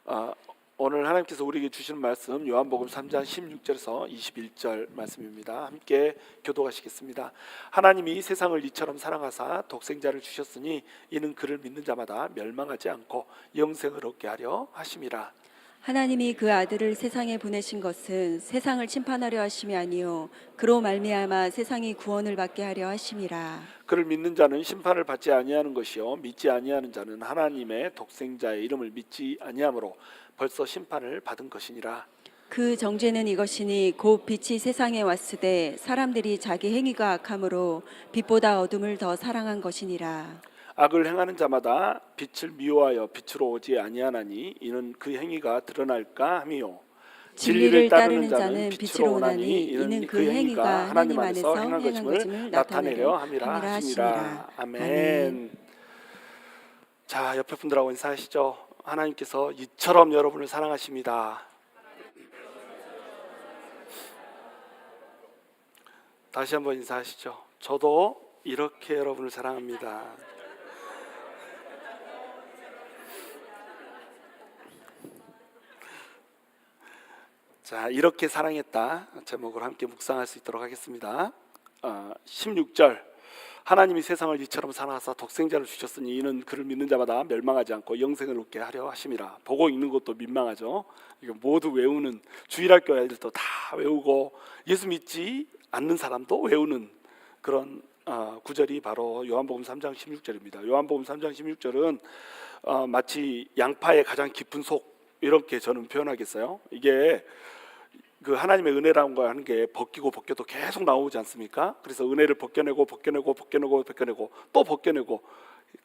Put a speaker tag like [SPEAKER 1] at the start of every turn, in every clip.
[SPEAKER 1] 아, 오늘 하나님께서 우리에게 주시는 말씀 요한복음 3장 16절에서 21절 말씀입니다. 함께 교독하시겠습니다. 하나님이 세상을 이처럼 사랑하사 독생자를 주셨으니 이는 그를 믿는 자마다 멸망하지 않고 영생을 얻게 하려 하심이라.
[SPEAKER 2] 하나님이 그 아들을 세상에 보내신 것은 세상을 심판하려 하심이 아니요 그로 말미암아 세상이 구원을 받게 하려 하심이라.
[SPEAKER 1] 그를 믿는 자는 심판을 받지 아니하는 것이요 믿지 아니하는 자는 하나님의 독생자의 이름을 믿지 아니하므로 벌써 심판을 받은 것이니라.
[SPEAKER 2] 그 정죄는 이것이니 곧 빛이 세상에 왔으되 사람들이 자기 행위가 악함으로 빛보다 어둠을 더 사랑한 것이니라.
[SPEAKER 1] 악을 행하는 자마다 빛을 미워하여 빛으로 오지 아니하나니 이는 그 행위가 드러날까 함이요
[SPEAKER 2] 진리를 따르는 자는 빛으로 오나니 이는 그 행위가 하나님 안에서 행한 것임을 나타내려 함이라
[SPEAKER 1] 하심이라. 아멘. 자, 옆에 분들하고 인사하시죠. 하나님께서 이처럼 여러분을 사랑하십니다. 다시 한번 인사하시죠. 저도 이렇게 여러분을 사랑합니다. 자, 이렇게 사랑했다 제목을 함께 묵상할 수 있도록 하겠습니다. 16절 하나님이 세상을 이처럼 사랑하사 독생자를 주셨으니 이는 그를 믿는 자마다 멸망하지 않고 영생을 얻게 하려 하심이라. 보고 읽는 것도 민망하죠. 이거 모두 외우는 주일학교 애들도 다 외우고 예수 믿지 않는 사람도 외우는 그런 구절이 바로 요한복음 3장 16절입니다. 요한복음 3장 16절은 마치 양파의 가장 깊은 속 이렇게 저는 표현하겠어요. 이게 그 하나님의 은혜라는 거 하는 게 벗기고 벗겨도 계속 나오지 않습니까? 그래서 은혜를 벗겨내고 또 벗겨내고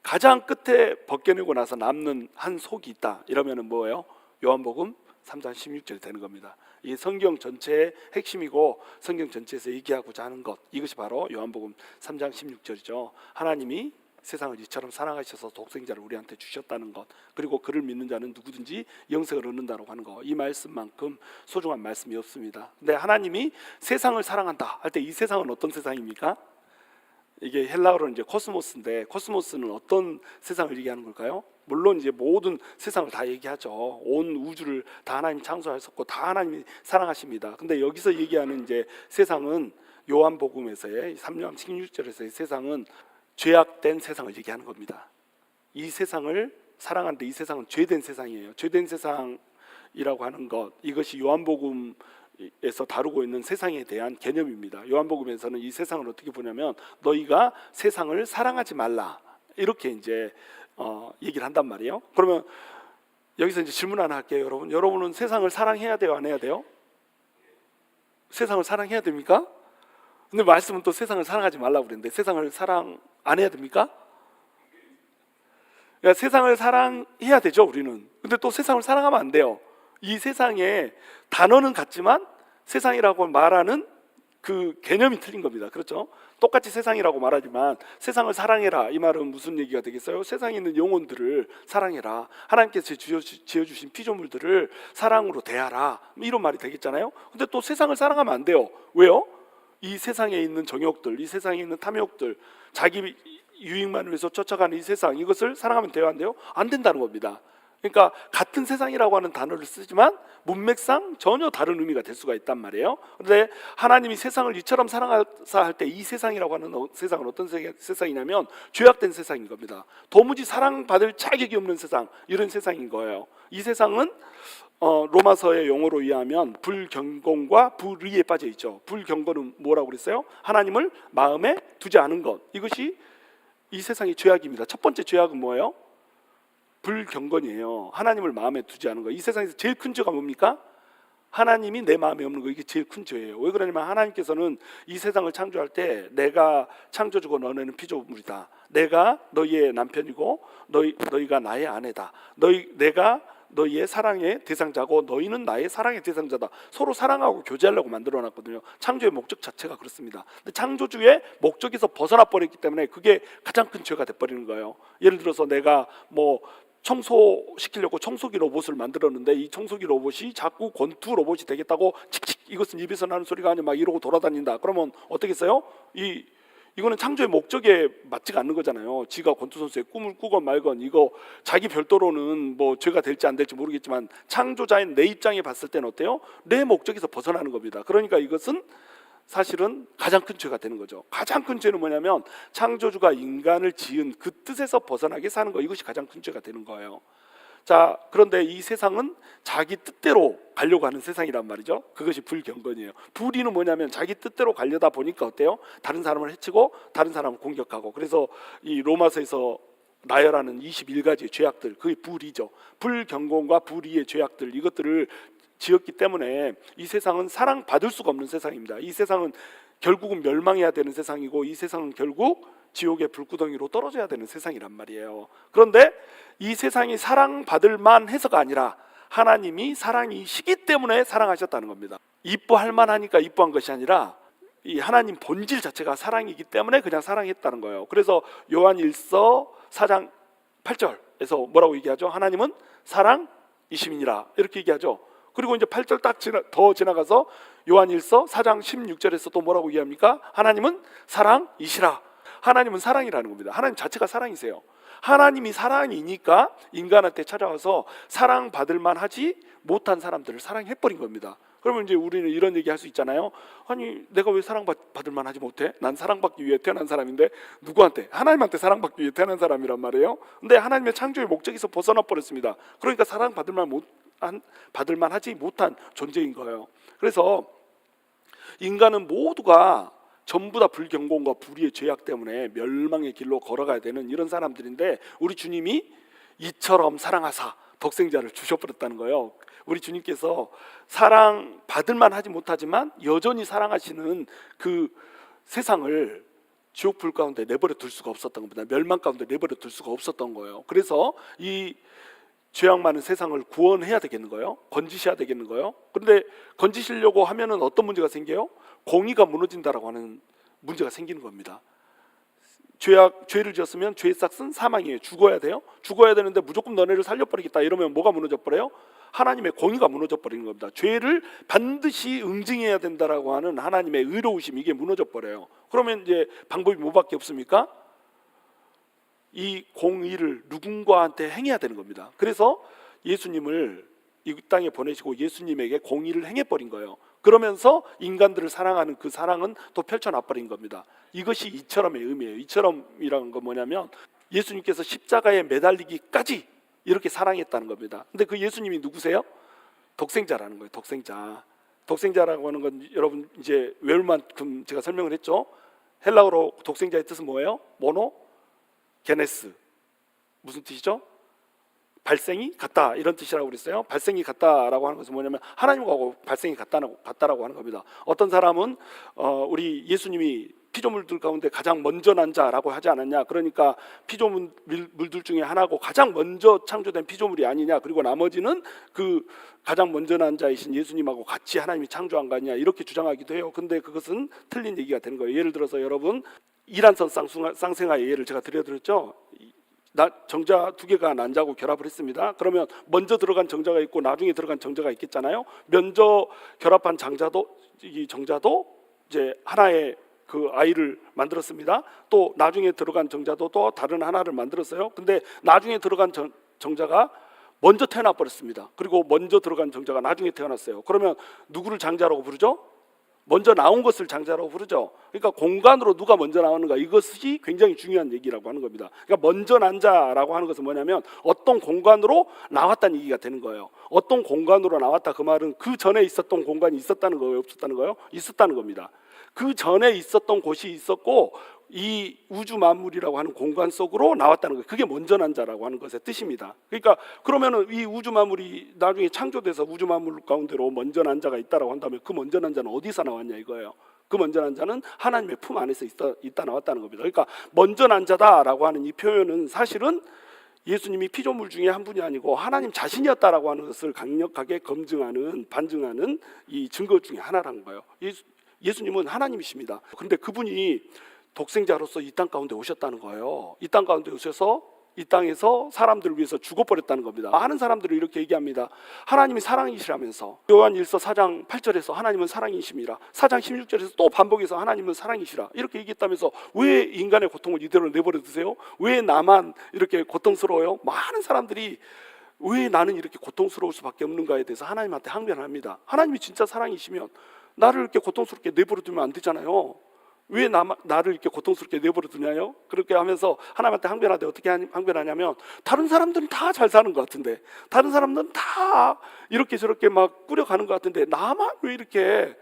[SPEAKER 1] 가장 끝에 벗겨내고 나서 남는 한 속이 있다. 이러면은 뭐예요? 요한복음 3장 16절이 되는 겁니다. 이게 성경 전체의 핵심이고 성경 전체에서 얘기하고자 하는 것, 이것이 바로 요한복음 3장 16절이죠. 하나님이 세상을 이처럼 사랑하셔서 독생자를 우리한테 주셨다는 것, 그리고 그를 믿는 자는 누구든지 영생을 얻는다고 하는 것, 이 말씀만큼 소중한 말씀이 없습니다. 근데 하나님이 세상을 사랑한다 할 때 이 세상은 어떤 세상입니까? 이게 헬라어로는 이제 코스모스인데 코스모스는 어떤 세상을 얘기하는 걸까요? 물론 이제 모든 세상을 다 얘기하죠. 온 우주를 다 하나님이 창조하셨고 다 하나님이 사랑하십니다. 근데 여기서 얘기하는 이제 세상은 요한복음에서의 3장 16절에서의 세상은 죄악된 세상을 얘기하는 겁니다. 이 세상을 사랑하는데 이 세상은 죄된 세상이에요. 죄된 세상이라고 하는 것, 이것이 요한복음에서 다루고 있는 세상에 대한 개념입니다. 요한복음에서는 이 세상을 어떻게 보냐면 너희가 세상을 사랑하지 말라 이렇게 이제 얘기를 한단 말이에요. 그러면 여기서 이제 질문 하나 할게요. 여러분은 세상을 사랑해야 돼요, 안 해야 돼요? 세상을 사랑해야 됩니까? 근데 말씀은 또 세상을 사랑하지 말라고 그랬는데 세상을 사랑 안 해야 됩니까? 그러니까 세상을 사랑해야 되죠, 우리는. 근데 또 세상을 사랑하면 안 돼요. 이 세상에 단어는 같지만 세상이라고 말하는 그 개념이 틀린 겁니다. 그렇죠? 똑같이 세상이라고 말하지만 세상을 사랑해라 이 말은 무슨 얘기가 되겠어요? 세상에 있는 영혼들을 사랑해라, 하나님께서 지어주신 피조물들을 사랑으로 대하라, 이런 말이 되겠잖아요. 근데 또 세상을 사랑하면 안 돼요. 왜요? 이 세상에 있는 정욕들, 이 세상에 있는 탐욕들, 자기 유익만을 위해서 쫓아가는 이 세상, 이것을 사랑하면 돼요, 안 돼요? 안 된다는 겁니다. 그러니까 같은 세상이라고 하는 단어를 쓰지만 문맥상 전혀 다른 의미가 될 수가 있단 말이에요. 그런데 하나님이 세상을 이처럼 사랑하사 할 때 이 세상이라고 하는 세상은 어떤 세상이냐면 죄악된 세상인 겁니다. 도무지 사랑받을 자격이 없는 세상, 이런 세상인 거예요. 이 세상은 로마서의 용어로 의하면 불경건과 불의에 빠져 있죠. 불경건은 뭐라고 그랬어요? 하나님을 마음에 두지 않은 것, 이것이 이 세상의 죄악입니다. 첫 번째 죄악은 뭐예요? 불경건이에요. 하나님을 마음에 두지 않은 것. 이 세상에서 제일 큰 죄가 뭡니까? 하나님이 내 마음에 없는 거, 이게 제일 큰 죄예요. 왜 그러냐면 하나님께서는 이 세상을 창조할 때 내가 창조주고 너네는 피조물이다, 내가 너희의 남편이고 너희가 나의 아내다, 내가 너희의 사랑의 대상자고 너희는 나의 사랑의 대상자다, 서로 사랑하고 교제하려고 만들어놨거든요. 창조의 목적 자체가 그렇습니다. 근데 창조주의 목적에서 벗어나 버렸기 때문에 그게 가장 큰 죄가 돼버리는 거예요. 예를 들어서 내가 청소시키려고 청소기 로봇을 만들었는데 이 청소기 로봇이 자꾸 권투 로봇이 되겠다고 칙칙, 이것은 입에서 나는 소리가 아니야 막 이러고 돌아다닌다. 그러면 어떻겠어요? 이 이거는 창조의 목적에 맞지가 않는 거잖아요. 지가 권투선수의 꿈을 꾸건 말건 이거 자기 별도로는 뭐 죄가 될지 안 될지 모르겠지만 창조자인 내 입장에 봤을 때는 어때요? 내 목적에서 벗어나는 겁니다. 그러니까 이것은 사실은 가장 큰 죄가 되는 거죠. 가장 큰 죄는 뭐냐면 창조주가 인간을 지은 그 뜻에서 벗어나게 사는 거, 이것이 가장 큰 죄가 되는 거예요. 자, 그런데 이 세상은 자기 뜻대로 가려고 하는 세상이란 말이죠. 그것이 불경건이에요. 불의는 뭐냐면 자기 뜻대로 가려다 보니까 어때요? 다른 사람을 해치고 다른 사람을 공격하고, 그래서 이 로마서에서 나열하는 21가지의 죄악들, 그게 불의죠. 불경건과 불의의 죄악들, 이것들을 지었기 때문에 이 세상은 사랑받을 수가 없는 세상입니다. 이 세상은 결국은 멸망해야 되는 세상이고, 이 세상은 결국 지옥의 불구덩이로 떨어져야 되는 세상이란 말이에요. 그런데 이 세상이 사랑받을 만해서가 아니라 하나님이 사랑이시기 때문에 사랑하셨다는 겁니다. 이뻐할 만하니까 이뻐한 것이 아니라 이 하나님 본질 자체가 사랑이기 때문에 그냥 사랑했다는 거예요. 그래서 요한 1서 4장 8절에서 뭐라고 얘기하죠? 하나님은 사랑이심이니라, 이렇게 얘기하죠. 그리고 이제 8절 딱 더 지나가서 요한 1서 4장 16절에서 또 뭐라고 얘기합니까? 하나님은 사랑이시라. 하나님은 사랑이라는 겁니다. 하나님 자체가 사랑이세요. 하나님이 사랑이니까 인간한테 찾아와서 사랑받을 만하지 못한 사람들을 사랑해버린 겁니다. 그러면 이제 우리는 이런 얘기 할 수 있잖아요. 아니, 내가 왜 사랑받을 만하지 못해? 난 사랑받기 위해 태어난 사람인데. 누구한테? 하나님한테 사랑받기 위해 태어난 사람이란 말이에요. 근데 하나님의 창조의 목적에서 벗어나 버렸습니다. 그러니까 사랑받을 만하지 못한 존재인 거예요. 그래서 인간은 모두가 전부 다 불경건과 불의의 죄악 때문에 멸망의 길로 걸어가야 되는 이런 사람들인데, 우리 주님이 이처럼 사랑하사 독생자를 주셔버렸다는 거예요. 우리 주님께서 사랑받을 만하지 못하지만 여전히 사랑하시는 그 세상을 지옥불 가운데 내버려 둘 수가 없었던 겁니다. 멸망 가운데 내버려 둘 수가 없었던 거예요. 그래서 이 죄악 많은 세상을 구원해야 되겠는 거예요. 건지셔야 되겠는 거예요. 그런데 건지시려고 하면은 어떤 문제가 생겨요? 공의가 무너진다라고 하는 문제가 생기는 겁니다. 죄를 지었으면 죄의 삭은 사망이에요. 죽어야 돼요. 죽어야 되는데 무조건 너네를 살려버리겠다 이러면 뭐가 무너져 버려요? 하나님의 공의가 무너져 버리는 겁니다. 죄를 반드시 응징해야 된다라고 하는 하나님의 의로우심, 이게 무너져 버려요. 그러면 이제 방법이 뭐밖에 없습니까? 이 공의를 누군가한테 행해야 되는 겁니다. 그래서 예수님을 이 땅에 보내시고 예수님에게 공의를 행해버린 거예요. 그러면서 인간들을 사랑하는 그 사랑은 또 펼쳐놔버린 겁니다. 이것이 이처럼의 의미예요. 이처럼이라는 건 뭐냐면 예수님께서 십자가에 매달리기까지 이렇게 사랑했다는 겁니다. 근데 그 예수님이 누구세요? 독생자라는 거예요. 독생자. 독생자라고 하는 건 여러분 이제 외울 만큼 제가 설명을 했죠. 헬라어로 독생자의 뜻은 뭐예요? 모노 게네스. 무슨 뜻이죠? 발생이 같다, 이런 뜻이라고 그랬어요. 발생이 같다라고 하는 것은 뭐냐면 하나님하고 발생이 같다라고 하는 겁니다. 어떤 사람은 우리 예수님이 피조물들 가운데 가장 먼저 난 자라고 하지 않았냐, 그러니까 피조물들 중에 하나고 가장 먼저 창조된 피조물이 아니냐, 그리고 나머지는 그 가장 먼저 난 자이신 예수님하고 같이 하나님이 창조한 거 아니냐, 이렇게 주장하기도 해요. 근데 그것은 틀린 얘기가 되는 거예요. 예를 들어서 여러분 이란선 쌍생아의 예를 제가 드렸죠. 정자 두 개가 난자하고 결합을 했습니다. 그러면 먼저 들어간 정자가 있고 나중에 들어간 정자가 있겠잖아요. 먼저 결합한 이 정자도 이제 하나의 그 아이를 만들었습니다. 또 나중에 들어간 정자도 또 다른 하나를 만들었어요. 근데 나중에 들어간 정자가 먼저 태어나 버렸습니다. 그리고 먼저 들어간 정자가 나중에 태어났어요. 그러면 누구를 장자라고 부르죠? 먼저 나온 것을 장자라고 부르죠. 그러니까 공간으로 누가 먼저 나오는가, 이것이 굉장히 중요한 얘기라고 하는 겁니다. 그러니까 먼저 난 자라고 하는 것은 뭐냐면 어떤 공간으로 나왔다는 얘기가 되는 거예요. 어떤 공간으로 나왔다, 그 말은 그 전에 있었던 공간이 있었다는 거예요, 없었다는 거예요? 있었다는 겁니다. 그 전에 있었던 곳이 있었고 이 우주 만물이라고 하는 공간 속으로 나왔다는 거예요. 그게 먼저 난 자라고 하는 것의 뜻입니다. 그러니까 그러면은 이 우주 만물이 나중에 창조돼서 우주 만물 가운데로 먼저 난 자가 있다라고 한다면 그 먼저 난 자는 어디서 나왔냐 이거예요. 그 먼저 난 자는 하나님의 품 안에서 있다 나왔다는 겁니다. 그러니까 먼저 난 자다라고 하는 이 표현은 사실은 예수님이 피조물 중에 한 분이 아니고 하나님 자신이었다라고 하는 것을 강력하게 반증하는 이 증거 중에 하나라는 거예요. 예수님은 하나님이십니다. 그런데 그분이 독생자로서 이 땅 가운데 오셨다는 거예요. 이 땅 가운데 오셔서 이 땅에서 사람들을 위해서 죽어버렸다는 겁니다. 많은 사람들이 이렇게 얘기합니다. 하나님이 사랑이시라면서. 요한일서 4장 8절에서 하나님은 사랑이심이라, 4장 16절에서 또 반복해서 하나님은 사랑이시라 이렇게 얘기했다면서 왜 인간의 고통을 이대로 내버려 두세요? 왜 나만 이렇게 고통스러워요? 많은 사람들이 왜 나는 이렇게 고통스러울 수밖에 없는가에 대해서 하나님한테 항변을 합니다. 하나님이 진짜 사랑이시면 나를 이렇게 고통스럽게 내버려 두면 안 되잖아요. 왜 나를 이렇게 고통스럽게 내버려 두냐요? 그렇게 하면서 하나님한테 항변하되 어떻게 항변하냐면, 다른 사람들은 다 잘 사는 것 같은데, 다른 사람들은 다 이렇게 저렇게 막 꾸려가는 것 같은데, 나만 왜 이렇게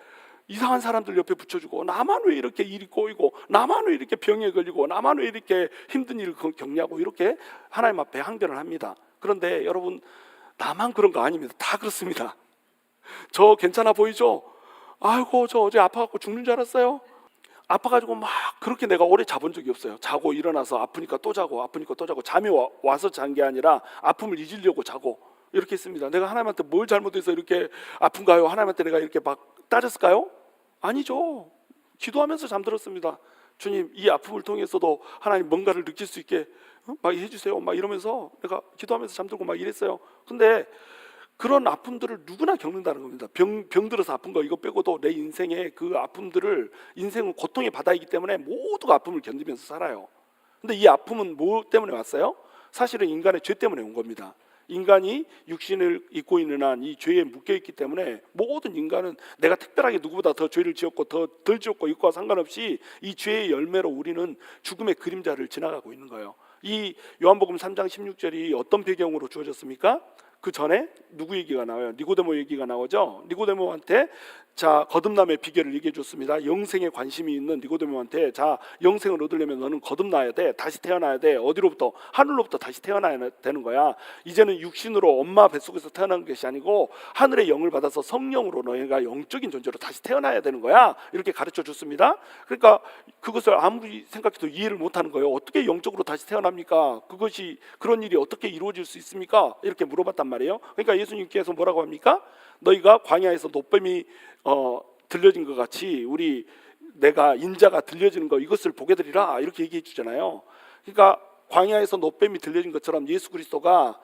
[SPEAKER 1] 이상한 사람들 옆에 붙여주고, 나만 왜 이렇게 일이 꼬이고, 나만 왜 이렇게 병에 걸리고, 나만 왜 이렇게 힘든 일을 겪냐고 이렇게 하나님 앞에 항변을 합니다. 그런데 여러분, 나만 그런 거 아닙니다. 다 그렇습니다. 저 괜찮아 보이죠? 아이고 저 어제 아파갖고 죽는 줄 알았어요. 아파가지고 막 그렇게 내가 오래 자본 적이 없어요. 자고 일어나서 아프니까 또 자고, 아프니까 또 자고, 잠이 와서 잔 게 아니라 아픔을 잊으려고 자고 이렇게 했습니다. 내가 하나님한테 뭘 잘못해서 이렇게 아픈가요? 하나님한테 내가 이렇게 막 따졌을까요? 아니죠. 기도하면서 잠들었습니다. 주님, 이 아픔을 통해서도 하나님 뭔가를 느낄 수 있게 막 해주세요. 막 이러면서 내가 기도하면서 잠들고 막 이랬어요. 근데 그런 아픔들을 누구나 겪는다는 겁니다. 병 들어서 아픈 거 이거 빼고도 내 인생의 그 아픔들을, 인생은 고통의 바다이기 때문에 모두가 아픔을 견디면서 살아요. 근데 이 아픔은 뭐 때문에 왔어요? 사실은 인간의 죄 때문에 온 겁니다. 인간이 육신을 입고 있는 한 이 죄에 묶여 있기 때문에 모든 인간은 내가 특별하게 누구보다 더 죄를 지었고 더 덜 지었고 이거와 상관없이 이 죄의 열매로 우리는 죽음의 그림자를 지나가고 있는 거예요. 이 요한복음 3장 16절이 어떤 배경으로 주어졌습니까? 그 전에 누구 얘기가 나와요? 니고데모 얘기가 나오죠. 니고데모한테 자 거듭남의 비결을 얘기해 줬습니다. 영생에 관심이 있는 니고데모한테, 자 영생을 얻으려면 너는 거듭나야 돼. 다시 태어나야 돼. 어디로부터? 하늘로부터 다시 태어나야 되는 거야. 이제는 육신으로 엄마 뱃속에서 태어난 것이 아니고 하늘의 영을 받아서 성령으로 너희가 영적인 존재로 다시 태어나야 되는 거야. 이렇게 가르쳐 줬습니다. 그러니까 그것을 아무리 생각해도 이해를 못하는 거예요. 어떻게 영적으로 다시 태어납니까? 그것이, 그런 일이 어떻게 이루어질 수 있습니까? 이렇게 물어봤단 말이에요. 그러니까 예수님께서 뭐라고 합니까? 너희가 광야에서 노뱀이 들려진 것 같이 내가 인자가 들려지는 거 이것을 보게 되리라 이렇게 얘기해 주잖아요. 그러니까 광야에서 노뱀이 들려진 것처럼 예수 그리스도가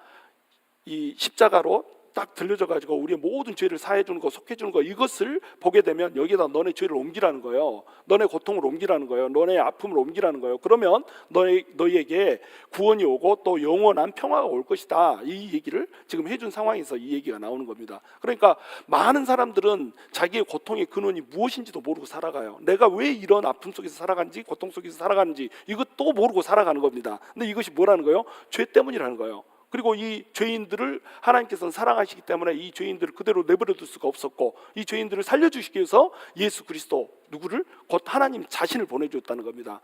[SPEAKER 1] 이 십자가로 딱 들려져 가지고 우리의 모든 죄를 사해 주는 거, 속해 주는 거, 이것을 보게 되면 여기다 너네 죄를 옮기라는 거예요. 너네 고통을 옮기라는 거예요. 너네 아픔을 옮기라는 거예요. 그러면 너희에게 구원이 오고 또 영원한 평화가 올 것이다. 이 얘기를 지금 해준 상황에서 이 얘기가 나오는 겁니다. 그러니까 많은 사람들은 자기의 고통의 근원이 무엇인지도 모르고 살아가요. 내가 왜 이런 아픔 속에서 살아가는지, 고통 속에서 살아가는지 이것도 모르고 살아가는 겁니다. 근데 이것이 뭐라는 거예요? 죄 때문이라는 거예요. 그리고 이 죄인들을 하나님께서는 사랑하시기 때문에 이 죄인들을 그대로 내버려 둘 수가 없었고, 이 죄인들을 살려주시기 위해서 예수 그리스도, 누구를? 곧 하나님 자신을 보내줬다는 겁니다.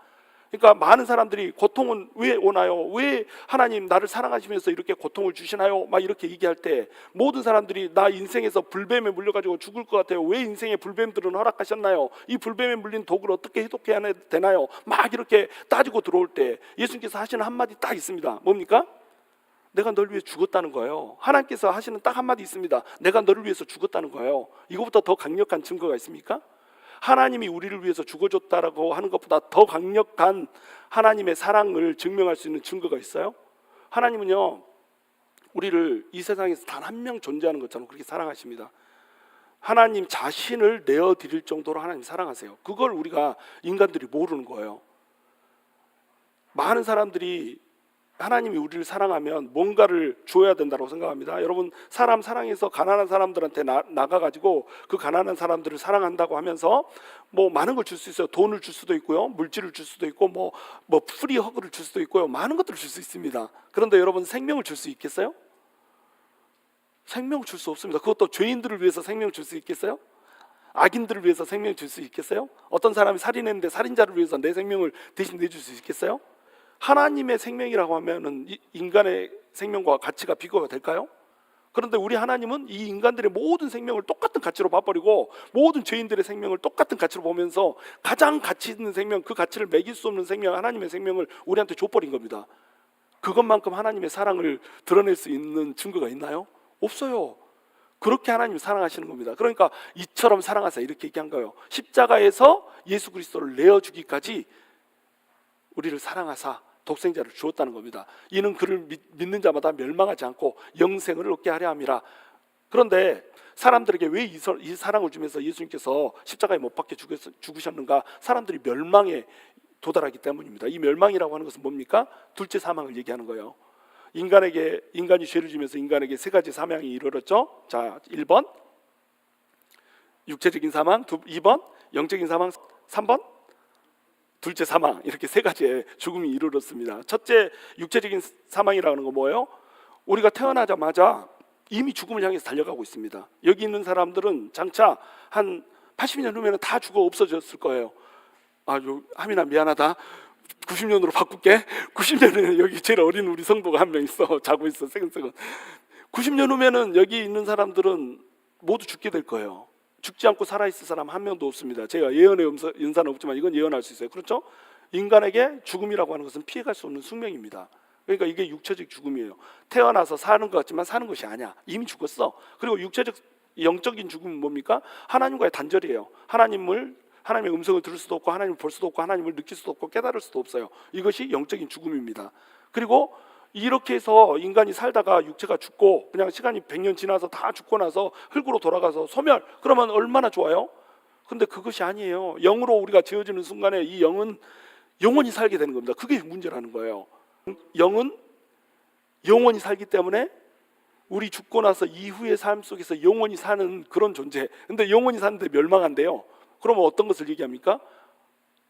[SPEAKER 1] 그러니까 많은 사람들이 고통은 왜 오나요? 왜 하나님 나를 사랑하시면서 이렇게 고통을 주시나요? 막 이렇게 얘기할 때 모든 사람들이 나 인생에서 불뱀에 물려가지고 죽을 것 같아요. 왜 인생에 불뱀들은 허락하셨나요? 이 불뱀에 물린 독을 어떻게 해독해야 되나요? 막 이렇게 따지고 들어올 때 예수님께서 하시는 한마디 딱 있습니다. 뭡니까? 내가 너를 위해 죽었다는 거예요. 하나님께서 하시는 딱 한마디 있습니다. 내가 너를 위해서 죽었다는 거예요. 이거보다 더 강력한 증거가 있습니까? 하나님이 우리를 위해서 죽어줬다라고 하는 것보다 더 강력한 하나님의 사랑을 증명할 수 있는 증거가 있어요? 하나님은요, 우리를 이 세상에서 단 한 명 존재하는 것처럼 그렇게 사랑하십니다. 하나님 자신을 내어드릴 정도로 하나님 사랑하세요. 그걸 우리가 인간들이 모르는 거예요. 많은 사람들이 하나님이 우리를 사랑하면 뭔가를 줘야 된다고 생각합니다. 여러분, 사람 사랑해서 가난한 사람들한테 나가가지고 그 가난한 사람들을 사랑한다고 하면서 뭐 많은 걸 줄 수 있어요. 돈을 줄 수도 있고요, 물질을 줄 수도 있고 뭐 프리 허그를 줄 수도 있고요, 많은 것들을 줄 수 있습니다. 그런데 여러분, 생명을 줄 수 있겠어요? 생명을 줄 수 없습니다. 그것도 죄인들을 위해서 생명을 줄 수 있겠어요? 악인들을 위해서 생명을 줄 수 있겠어요? 어떤 사람이 살인했는데 살인자를 위해서 내 생명을 대신 내줄 수 있겠어요? 하나님의 생명이라고 하면은 인간의 생명과 가치가 비교가 될까요? 그런데 우리 하나님은 이 인간들의 모든 생명을 똑같은 가치로 봐버리고 모든 죄인들의 생명을 똑같은 가치로 보면서 가장 가치 있는 생명, 그 가치를 매길 수 없는 생명, 하나님의 생명을 우리한테 줘버린 겁니다. 그것만큼 하나님의 사랑을 드러낼 수 있는 증거가 있나요? 없어요. 그렇게 하나님이 사랑하시는 겁니다. 그러니까 이처럼 사랑하세요 이렇게 얘기한 거예요. 십자가에서 예수 그리스도를 내어주기까지 우리를 사랑하사 독생자를 주었다는 겁니다. 이는 그를 믿는 자마다 멸망하지 않고 영생을 얻게 하려 함이라. 그런데 사람들에게 왜 이 사랑을 주면서 예수님께서 십자가에 못 박혀 죽으셨는가? 사람들이 멸망에 도달하기 때문입니다. 이 멸망이라고 하는 것은 뭡니까? 둘째 사망을 얘기하는 거예요. 인간이 죄를 지면서 인간에게 세 가지 사망이 이르렀죠. 자, 1번 육체적인 사망, 2번 영적인 사망, 3번 둘째 사망, 이렇게 세 가지의 죽음이 이르렀습니다. 첫째 육체적인 사망이라는 건 뭐예요? 우리가 태어나자마자 이미 죽음을 향해서 달려가고 있습니다. 여기 있는 사람들은 장차 한 80년 후면 다 죽어 없어졌을 거예요. 하민아 미안하다, 90년으로 바꿀게. 90년에는 여기 제일 어린 우리 성도가 한 명 있어, 자고 있어, 새근새근. 90년 후면은 여기 있는 사람들은 모두 죽게 될 거예요. 죽지 않고 살아있을 사람 한 명도 없습니다. 제가 예언의 연사는 없지만 이건 예언할 수 있어요. 그렇죠? 인간에게 죽음이라고 하는 것은 피해갈 수 없는 숙명입니다. 그러니까 이게 육체적 죽음이에요. 태어나서 사는 것 같지만 사는 것이 아니야. 이미 죽었어. 그리고 영적인 죽음은 뭡니까? 하나님과의 단절이에요. 하나님의 음성을 들을 수도 없고, 하나님을 볼 수도 없고, 하나님을 느낄 수도 없고, 깨달을 수도 없어요. 이것이 영적인 죽음입니다. 그리고 이렇게 해서 인간이 살다가 육체가 죽고, 그냥 시간이 100년 지나서 다 죽고 나서 흙으로 돌아가서 소멸, 그러면 얼마나 좋아요? 근데 그것이 아니에요. 영으로 우리가 지어지는 순간에 이 영은 영원히 살게 되는 겁니다. 그게 문제라는 거예요. 영은 영원히 살기 때문에 우리 죽고 나서 이후의 삶 속에서 영원히 사는 그런 존재. 근데 영원히 사는데 멸망한대요. 그러면 어떤 것을 얘기합니까?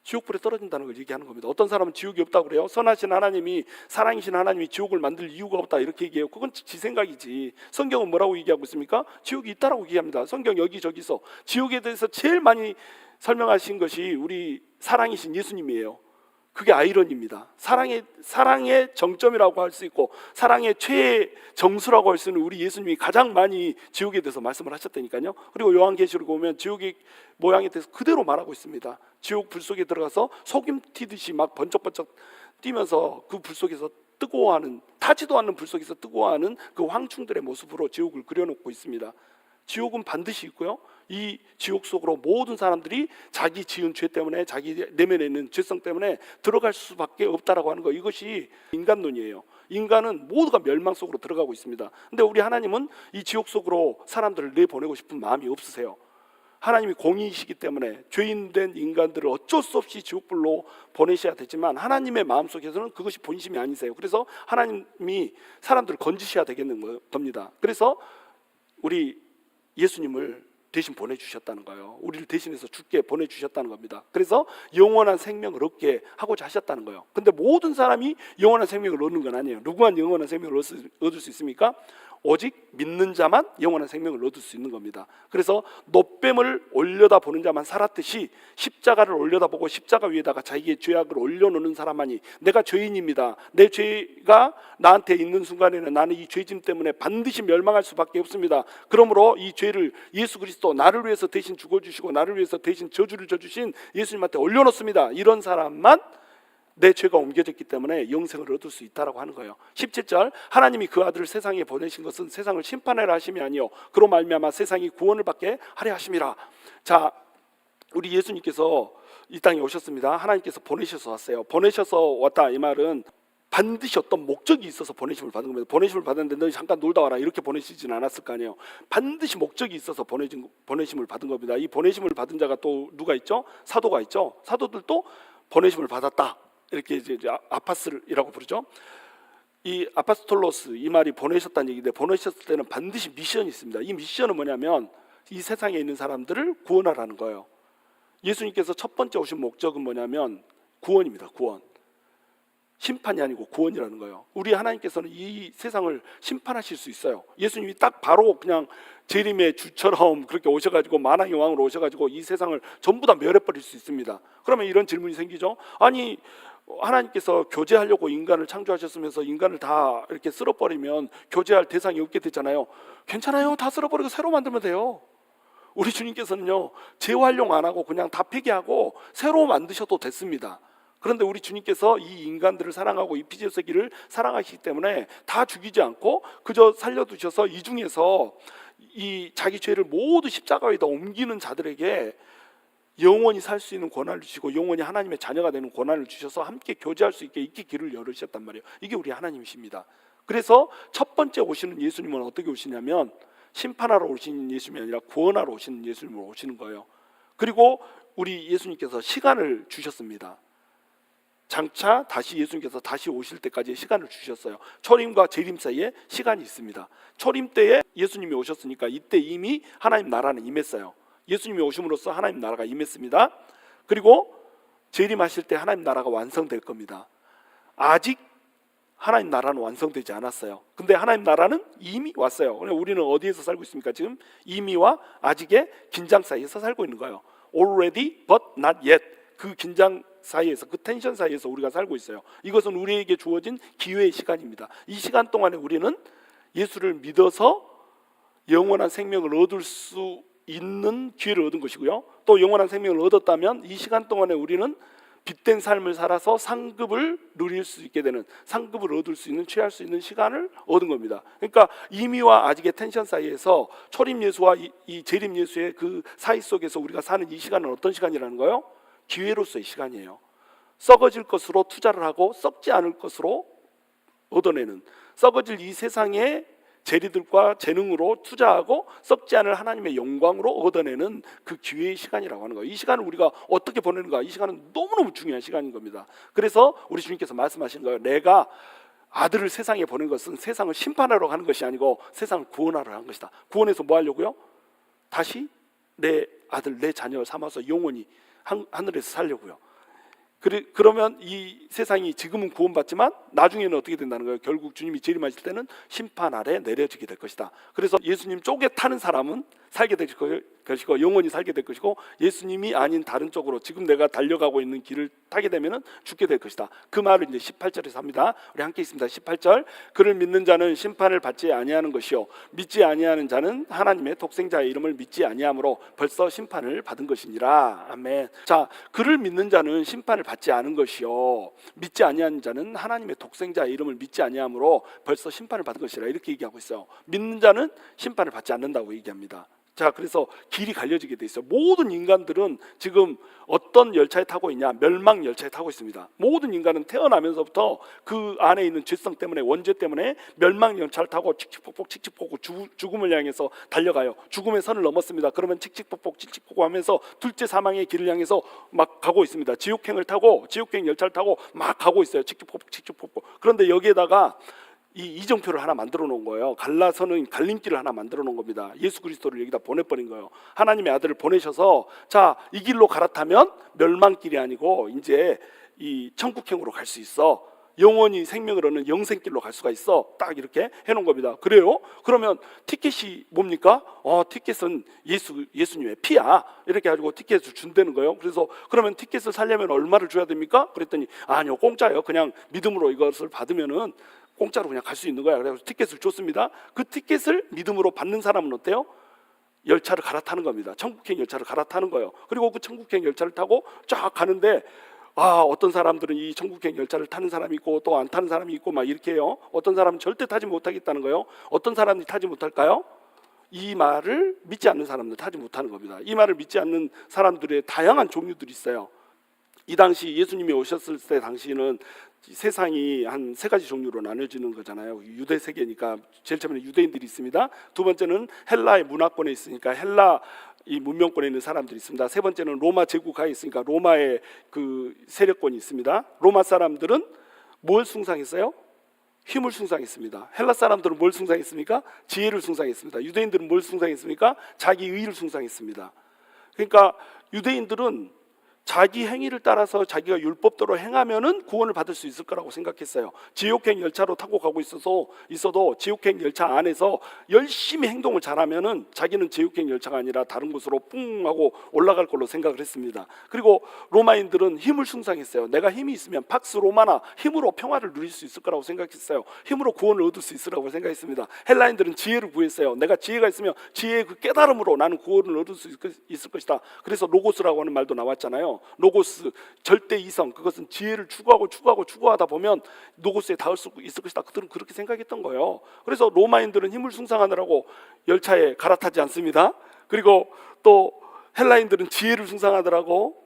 [SPEAKER 1] 지옥불에 떨어진다는 걸 얘기하는 겁니다. 어떤 사람은 지옥이 없다고 그래요. 선하신 하나님이, 사랑이신 하나님이 지옥을 만들 이유가 없다 이렇게 얘기해요. 그건 지 생각이지. 성경은 뭐라고 얘기하고 있습니까? 지옥이 있다라고 얘기합니다. 성경 여기저기서 지옥에 대해서 제일 많이 설명하신 것이 우리 사랑이신 예수님이에요. 그게 아이러니입니다. 사랑의 정점이라고 할 수 있고, 사랑의 최애 정수라고 할 수 있는 우리 예수님이 가장 많이 지옥에 대해서 말씀을 하셨다니까요. 그리고 요한계시록 보면 지옥의 모양에 대해서 그대로 말하고 있습니다. 지옥 불 속에 들어가서 소금 튀듯이 막 번쩍번쩍 뛰면서 그 불 속에서 뜨거워하는, 타지도 않는 불 속에서 뜨거워하는 그 황충들의 모습으로 지옥을 그려놓고 있습니다. 지옥은 반드시 있고요. 이 지옥 속으로 모든 사람들이 자기 지은 죄 때문에, 자기 내면에 있는 죄성 때문에 들어갈 수밖에 없다라고 하는 거, 이것이 인간론이에요. 인간은 모두가 멸망 속으로 들어가고 있습니다. 근데 우리 하나님은 이 지옥 속으로 사람들을 내보내고 싶은 마음이 없으세요. 하나님이 공의이시기 때문에 죄인된 인간들을 어쩔 수 없이 지옥불로 보내셔야 되지만, 하나님의 마음속에서는 그것이 본심이 아니세요. 그래서 하나님이 사람들을 건지셔야 되겠는 겁니다. 그래서 우리 예수님을 대신 보내주셨다는 거예요. 우리를 대신해서 죽게 보내주셨다는 겁니다. 그래서 영원한 생명을 얻게 하고자 하셨다는 거예요. 근데 모든 사람이 영원한 생명을 얻는 건 아니에요. 누구만 영원한 생명을 얻을 수 있습니까? 오직 믿는 자만 영원한 생명을 얻을 수 있는 겁니다. 그래서 놋뱀을 올려다 보는 자만 살았듯이, 십자가를 올려다보고 십자가 위에다가 자기의 죄악을 올려놓는 사람만이, 내가 죄인입니다, 내 죄가 나한테 있는 순간에는 나는 이 죄짐 때문에 반드시 멸망할 수밖에 없습니다. 그러므로 이 죄를 예수 그리스도, 나를 위해서 대신 죽어주시고 나를 위해서 대신 저주를 져주신 예수님한테 올려놓습니다. 이런 사람만 내 죄가 옮겨졌기 때문에 영생을 얻을 수 있다라고 하는 거예요. 17절, 하나님이 그 아들을 세상에 보내신 것은 세상을 심판하려 하심이 아니요 그로 말미암아 세상이 구원을 받게 하려 하심이라. 자, 우리 예수님께서 이 땅에 오셨습니다. 하나님께서 보내셔서 왔어요. 보내셔서 왔다, 이 말은 반드시 어떤 목적이 있어서 보내심을 받은 겁니다. 보내심을 받았는데 너희 잠깐 놀다 와라 이렇게 보내시진 않았을 거 아니에요. 반드시 목적이 있어서 보내심을 받은 겁니다. 이 보내심을 받은 자가 또 누가 있죠? 사도가 있죠. 사도들도 보내심을 받았다, 이렇게 이제 아파스이라고 부르죠. 이 아파스톨로스, 이 말이 보내셨다는 얘기인데, 보내셨을 때는 반드시 미션이 있습니다. 이 미션은 뭐냐면 이 세상에 있는 사람들을 구원하라는 거예요. 예수님께서 첫 번째 오신 목적은 뭐냐면 구원입니다. 구원. 심판이 아니고 구원이라는 거예요. 우리 하나님께서는 이 세상을 심판하실 수 있어요. 예수님이 딱 바로 그냥 재림의 주처럼 그렇게 오셔가지고, 만왕의 왕으로 오셔가지고 이 세상을 전부 다 멸해버릴 수 있습니다. 그러면 이런 질문이 생기죠. 아니, 하나님께서 교제하려고 인간을 창조하셨으면서 인간을 다 이렇게 쓸어버리면 교제할 대상이 없게 되잖아요. 괜찮아요. 다 쓸어버리고 새로 만들면 돼요. 우리 주님께서는요, 재활용 안 하고 그냥 다 폐기하고 새로 만드셔도 됐습니다. 그런데 우리 주님께서 이 인간들을 사랑하고 이 피지세기를 사랑하시기 때문에 다 죽이지 않고 그저 살려두셔서 이 중에서 이 자기 죄를 모두 십자가 위에다 옮기는 자들에게 영원히 살 수 있는 권한을 주시고 영원히 하나님의 자녀가 되는 권한을 주셔서 함께 교제할 수 있게 길을 열으셨단 말이에요. 이게 우리 하나님이십니다. 그래서 첫 번째 오시는 예수님은 어떻게 오시냐면 심판하러 오시는 예수님이 아니라 구원하러 오시는 예수님으로 오시는 거예요. 그리고 우리 예수님께서 시간을 주셨습니다. 장차 다시 예수님께서 다시 오실 때까지 시간을 주셨어요. 초림과 재림 사이에 시간이 있습니다. 초림 때에 예수님이 오셨으니까 이때 이미 하나님 나라는 임했어요. 예수님이 오심으로써 하나님 나라가 임했습니다. 그리고 재림하실 때 하나님 나라가 완성될 겁니다. 아직 하나님 나라는 완성되지 않았어요. 근데 하나님 나라는 이미 왔어요. 우리는 어디에서 살고 있습니까? 지금 이미와 아직의 긴장 사이에서 살고 있는 거예요. Already but not yet. 그 긴장 사이에서, 그 텐션 사이에서 우리가 살고 있어요. 이것은 우리에게 주어진 기회의 시간입니다. 이 시간 동안에 우리는 예수를 믿어서 영원한 생명을 얻을 수 있는 기회를 얻은 것이고요. 또 영원한 생명을 얻었다면 이 시간 동안에 우리는 빛된 삶을 살아서 상급을 누릴 수 있게 되는, 상급을 얻을 수 있는, 취할 수 있는 시간을 얻은 겁니다. 그러니까 이미와 아직의 텐션 사이에서 초림 예수와 이 재림 예수의 그 사이 속에서 우리가 사는 이 시간은 어떤 시간이라는 거예요? 기회로서의 시간이에요. 썩어질 것으로 투자를 하고 썩지 않을 것으로 얻어내는, 썩어질 이 세상의 재리들과 재능으로 투자하고 썩지 않을 하나님의 영광으로 얻어내는 그 기회의 시간이라고 하는 거예요. 이 시간을 우리가 어떻게 보내는가, 이 시간은 너무너무 중요한 시간인 겁니다. 그래서 우리 주님께서 말씀하시는 거예요. 내가 아들을 세상에 보낸 것은 세상을 심판하러 가는 것이 아니고 세상을 구원하러 간 것이다. 구원해서 뭐 하려고요? 다시 내 아들, 내 자녀를 삼아서 영원히 하늘에서 살려고요. 그러면 이 세상이 지금은 구원받지만 나중에는 어떻게 된다는 거예요? 결국 주님이 재림하실 때는 심판 아래 내려지게 될 것이다. 그래서 예수님 쪽에 타는 사람은 살게 될 것이고 영원히 살게 될 것이고, 예수님이 아닌 다른 쪽으로 지금 내가 달려가고 있는 길을 타게 되면은 죽게 될 것이다. 그 말을 이제 18절에서 합니다. 우리 함께 있습니다. 18절. 그를 믿는 자는 심판을 받지 아니하는 것이요 믿지 아니하는 자는 하나님의 독생자의 이름을 믿지 아니함으로 벌써 심판을 받은 것이니라. 아멘. 자, 그를 믿는 자는 심판을 받지 않은 것이요 믿지 아니하는 자는 하나님의 독생자의 이름을 믿지 아니함으로 벌써 심판을 받은 것이라, 이렇게 얘기하고 있어요. 믿는 자는 심판을 받지 않는다고 얘기합니다. 자, 그래서 길이 갈려지게 돼 있어요. 모든 인간들은 지금 어떤 열차에 타고 있냐? 멸망 열차에 타고 있습니다. 모든 인간은 태어나면서부터 그 안에 있는 죄성 때문에, 원죄 때문에 멸망 열차를 타고 칙칙폭폭 죽음을 향해서 달려가요. 죽음의 선을 넘었습니다. 그러면 칙칙폭폭 하면서 둘째 사망의 길을 향해서 막 가고 있습니다. 지옥행 열차를 타고 막 가고 있어요. 칙칙폭폭. 그런데 여기에다가 이 이정표를 하나 만들어 놓은 거예요. 갈라서는 갈림길을 하나 만들어 놓은 겁니다. 예수 그리스도를 여기다 보내버린 거예요. 하나님의 아들을 보내셔서, 자, 이 길로 갈아타면 멸망길이 아니고 이제 이 천국행으로 갈 수 있어. 영원히 생명을 얻는 영생길로 갈 수가 있어. 딱 이렇게 해놓은 겁니다. 그래요? 그러면 티켓이 뭡니까? 티켓은 예수님의 피야. 이렇게 가지고 티켓을 준다는 거예요. 그래서 그러면 티켓을 살려면 얼마를 줘야 됩니까? 그랬더니 아니요, 공짜예요. 그냥 믿음으로 이것을 받으면은 공짜로 그냥 갈 수 있는 거야. 그래서 티켓을 줬습니다. 그 티켓을 믿음으로 받는 사람은 어때요? 열차를 갈아타는 겁니다. 천국행 열차를 갈아타는 거예요. 그리고 그 천국행 열차를 타고 쫙 가는데, 어떤 사람들은 이 천국행 열차를 타는 사람이 있고 또 안 타는 사람이 있고 막 이렇게 해요. 어떤 사람은 절대 타지 못하겠다는 거예요. 어떤 사람이 타지 못할까요? 이 말을 믿지 않는 사람들 타지 못하는 겁니다. 이 말을 믿지 않는 사람들의 다양한 종류들이 있어요. 이 당시 예수님이 오셨을 때 당시는 세상이 한 세 가지 종류로 나눠지는 거잖아요. 유대 세계니까 제일 처음에는 유대인들이 있습니다. 두 번째는 헬라의 문화권에 있으니까 헬라 이 문명권에 있는 사람들이 있습니다. 세 번째는 로마 제국하에 있으니까 로마의 그 세력권이 있습니다. 로마 사람들은 뭘 숭상했어요? 힘을 숭상했습니다. 헬라 사람들은 뭘 숭상했습니까? 지혜를 숭상했습니다. 유대인들은 뭘 숭상했습니까? 자기 의를 숭상했습니다. 그러니까 유대인들은 자기 행위를 따라서 자기가 율법대로 행하면은 구원을 받을 수 있을 거라고 생각했어요. 지옥행 열차로 타고 가고 있어도 지옥행 열차 안에서 열심히 행동을 잘하면은 자기는 지옥행 열차가 아니라 다른 곳으로 뿡 하고 올라갈 걸로 생각을 했습니다. 그리고 로마인들은 힘을 숭상했어요. 내가 힘이 있으면 팍스 로마나 힘으로 평화를 누릴 수 있을 거라고 생각했어요. 힘으로 구원을 얻을 수 있으라고 생각했습니다. 헬라인들은 지혜를 구했어요. 내가 지혜가 있으면 지혜의 그 깨달음으로 나는 구원을 얻을 수 있을 것이다. 그래서 로고스라고 하는 말도 나왔잖아요. 로고스, 절대 이성, 그것은 지혜를 추구하다 보면 로고스에 닿을 수 있을 것이다. 그들은 그렇게 생각했던 거예요. 그래서 로마인들은 힘을 숭상하느라고 열차에 갈아타지 않습니다. 그리고 또 헬라인들은 지혜를 숭상하더라고.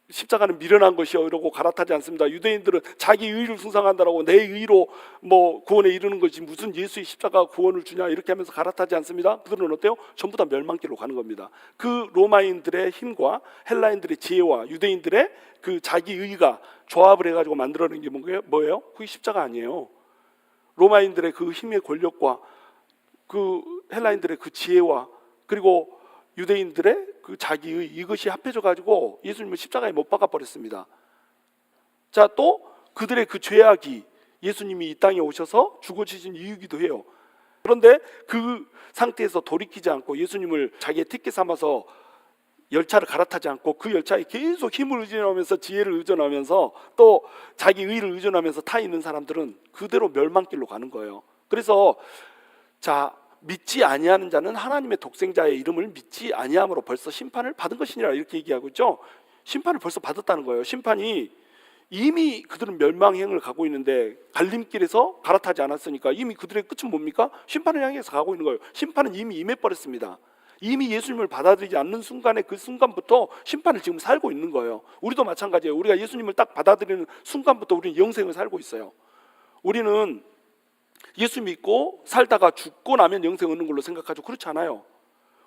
[SPEAKER 1] 십자가는 미련한 것이요 이러고 갈아타지 않습니다. 유대인들은 자기 의를 숭상한다라고 내 의로 뭐 구원에 이르는 것이 무슨 예수의 십자가 구원을 주냐 이렇게 하면서 갈아타지 않습니다. 그들은 어때요? 전부 다 멸망길로 가는 겁니다. 그 로마인들의 힘과 헬라인들의 지혜와 유대인들의 그 자기 의가 조합을 해가지고 만들어낸 게 뭐예요? 그게 십자가 아니에요. 로마인들의 그 힘의 권력과 그 헬라인들의 그 지혜와 그리고 유대인들의 그 자기의 이것이 합해져 가지고 예수님을 십자가에 못 박아 버렸습니다. 자, 또 그들의 그 죄악이 예수님이 이 땅에 오셔서 죽어지신 이유이기도 해요. 그런데 그 상태에서 돌이키지 않고 예수님을 자기의 티켓 삼아서 열차를 갈아타지 않고 그 열차에 계속 힘을 의존하면서 지혜를 의존하면서 또 자기 의를 의존하면서 타 있는 사람들은 그대로 멸망길로 가는 거예요. 그래서 자, 믿지 아니하는 자는 하나님의 독생자의 이름을 믿지 아니함으로 벌써 심판을 받은 것이니라 이렇게 얘기하고 있죠. 심판을 벌써 받았다는 거예요. 심판이 이미 그들은 멸망행을 가고 있는데 갈림길에서 갈아타지 않았으니까 이미 그들의 끝은 뭡니까? 심판을 향해서 가고 있는 거예요. 심판은 이미 임해버렸습니다. 이미 예수님을 받아들이지 않는 순간에 그 순간부터 심판을 지금 살고 있는 거예요. 우리도 마찬가지예요. 우리가 예수님을 딱 받아들이는 순간부터 우리는 영생을 살고 있어요. 우리는 예수 믿고 살다가 죽고 나면 영생 얻는 걸로 생각하죠. 그렇지 않아요.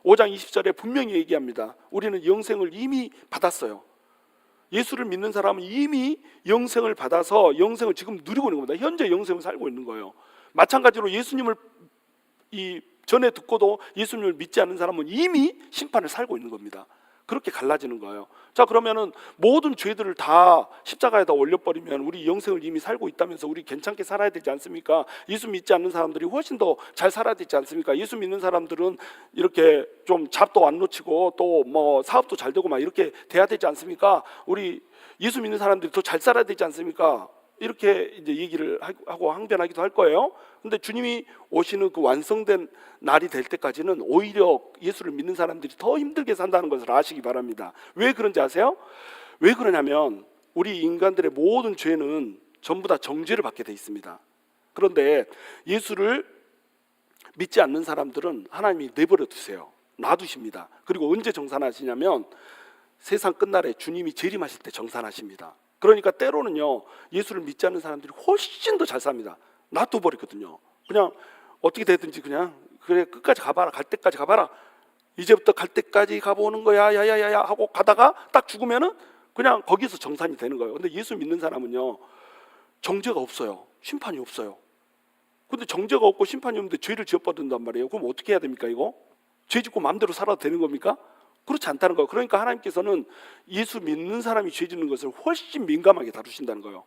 [SPEAKER 1] 5장 20절에 분명히 얘기합니다. 우리는 영생을 이미 받았어요. 예수를 믿는 사람은 이미 영생을 받아서 영생을 지금 누리고 있는 겁니다. 현재 영생을 살고 있는 거예요. 마찬가지로 예수님을 전에 듣고도 예수님을 믿지 않는 사람은 이미 심판을 살고 있는 겁니다. 그렇게 갈라지는 거예요. 자, 그러면은 모든 죄들을 다 십자가에다 올려버리면 우리 영생을 이미 살고 있다면서 우리 괜찮게 살아야 되지 않습니까? 예수 믿지 않는 사람들이 훨씬 더 잘 살아야 되지 않습니까? 예수 믿는 사람들은 이렇게 좀 잡도 안 놓치고 또 뭐 사업도 잘 되고 막 이렇게 돼야 되지 않습니까? 우리 예수 믿는 사람들이 더 잘 살아야 되지 않습니까? 이렇게 이제 얘기를 하고 항변하기도 할 거예요. 근데 주님이 오시는 그 완성된 날이 될 때까지는 오히려 예수를 믿는 사람들이 더 힘들게 산다는 것을 아시기 바랍니다. 왜 그런지 아세요? 왜 그러냐면 우리 인간들의 모든 죄는 전부 다 정죄를 받게 돼 있습니다. 그런데 예수를 믿지 않는 사람들은 하나님이 내버려 두세요. 놔두십니다. 그리고 언제 정산하시냐면 세상 끝날에 주님이 재림하실 때 정산하십니다. 그러니까 때로는요, 예수를 믿지 않는 사람들이 훨씬 더 잘 삽니다. 놔둬버리거든요. 그냥 어떻게 되든지 그냥 그래 끝까지 가봐라. 갈 때까지 가봐라. 이제부터 갈 때까지 가보는 거야. 야야야야 하고 가다가 딱 죽으면은 그냥 거기서 정산이 되는 거예요. 근데 예수 믿는 사람은요, 정죄가 없어요. 심판이 없어요. 근데 정죄가 없고 심판이 없는데 죄를 지어버린단 말이에요. 그럼 어떻게 해야 됩니까 이거? 죄 짓고 마음대로 살아도 되는 겁니까? 그렇지 않다는 거예요. 그러니까 하나님께서는 예수 믿는 사람이 죄 짓는 것을 훨씬 민감하게 다루신다는 거예요.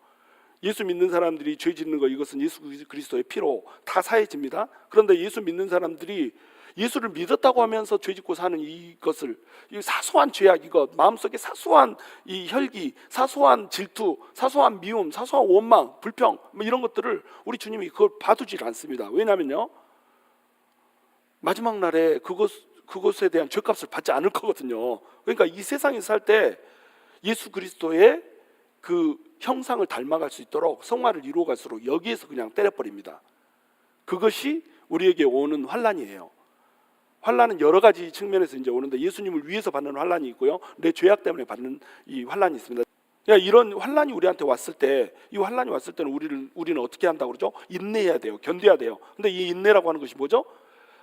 [SPEAKER 1] 예수 믿는 사람들이 죄 짓는 거 이것은 예수 그리스도의 피로 다 사해집니다. 그런데 예수 믿는 사람들이 예수를 믿었다고 하면서 죄 짓고 사는 이것을, 이 사소한 죄악, 이것 마음속에 사소한 이 혈기, 사소한 질투, 사소한 미움, 사소한 원망, 불평 뭐 이런 것들을 우리 주님이 그걸 봐두질 않습니다. 왜냐하면요, 마지막 날에 그것에 대한 죄값을 받지 않을 거거든요. 그러니까 이 세상에서 살 때 예수 그리스도의 그 형상을 닮아갈 수 있도록 성화를 이루어갈수록 여기에서 그냥 때려버립니다. 그것이 우리에게 오는 환난이에요. 환난은 여러 가지 측면에서 이제 오는데 예수님을 위해서 받는 환난이 있고요, 내 죄악 때문에 받는 이 환난이 있습니다. 그러니까 이런 환난이 우리한테 왔을 때, 이 환난이 왔을 때는 우리는 어떻게 한다고 그러죠? 인내해야 돼요. 견뎌야 돼요. 근데 이 인내라고 하는 것이 뭐죠?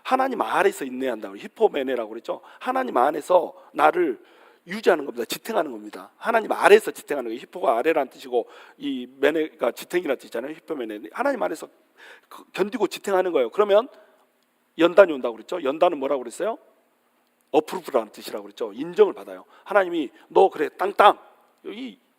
[SPEAKER 1] 하나님 안에서 인내한다고, 히포메네라고 그랬죠. 하나님 안에서 나를 유지하는 겁니다. 지탱하는 겁니다. 하나님 아래에서 지탱하는 거예요. 히포가 아래라는 뜻이고 이 메네가 지탱이라는 뜻이잖아요. 히포메네. 하나님 안에서 견디고 지탱하는 거예요. 그러면 연단이 온다고 그랬죠. 연단은 뭐라고 그랬어요? 어프루브라는 뜻이라고 그랬죠. 인정을 받아요. 하나님이 너 그래 땅땅,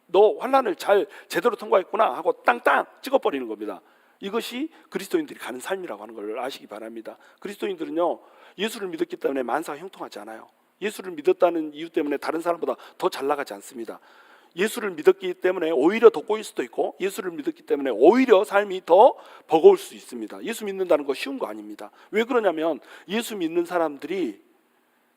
[SPEAKER 1] 너 환난을 잘 제대로 통과했구나 하고 땅땅 찍어버리는 겁니다. 이것이 그리스도인들이 가는 삶이라고 하는 걸 아시기 바랍니다. 그리스도인들은요, 예수를 믿었기 때문에 만사가 형통하지 않아요. 예수를 믿었다는 이유 때문에 다른 사람보다 더 잘 나가지 않습니다. 예수를 믿었기 때문에 오히려 더 꼬일 수도 있고, 예수를 믿었기 때문에 오히려 삶이 더 버거울 수 있습니다. 예수 믿는다는 거 쉬운 거 아닙니다. 왜 그러냐면 예수 믿는 사람들이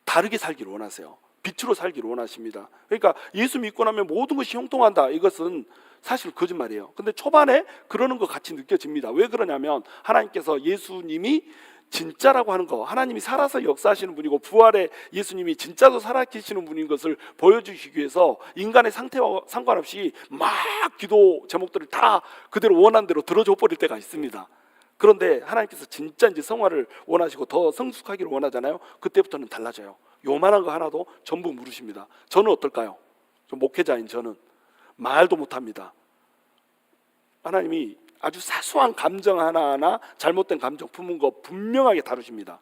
[SPEAKER 1] 다르게 살기를 원하세요. 빛으로 살기를 원하십니다. 그러니까 예수 믿고 나면 모든 것이 형통한다, 이것은 사실 거짓말이에요. 근데 초반에 그러는 것 같이 느껴집니다. 왜 그러냐면 하나님께서 예수님이 진짜라고 하는 거, 하나님이 살아서 역사하시는 분이고 부활의 예수님이 진짜로 살아계시는 분인 것을 보여주시기 위해서 인간의 상태와 상관없이 막 기도 제목들을 다 그대로 원한 대로 들어줘 버릴 때가 있습니다. 그런데 하나님께서 진짜 이제 성화를 원하시고 더 성숙하기를 원하잖아요. 그때부터는 달라져요. 요만한 거 하나도 전부 물으십니다. 저는 어떨까요? 좀 목회자인 저는 말도 못합니다. 하나님이 아주 사소한 감정 하나하나 잘못된 감정 품은 거 분명하게 다루십니다.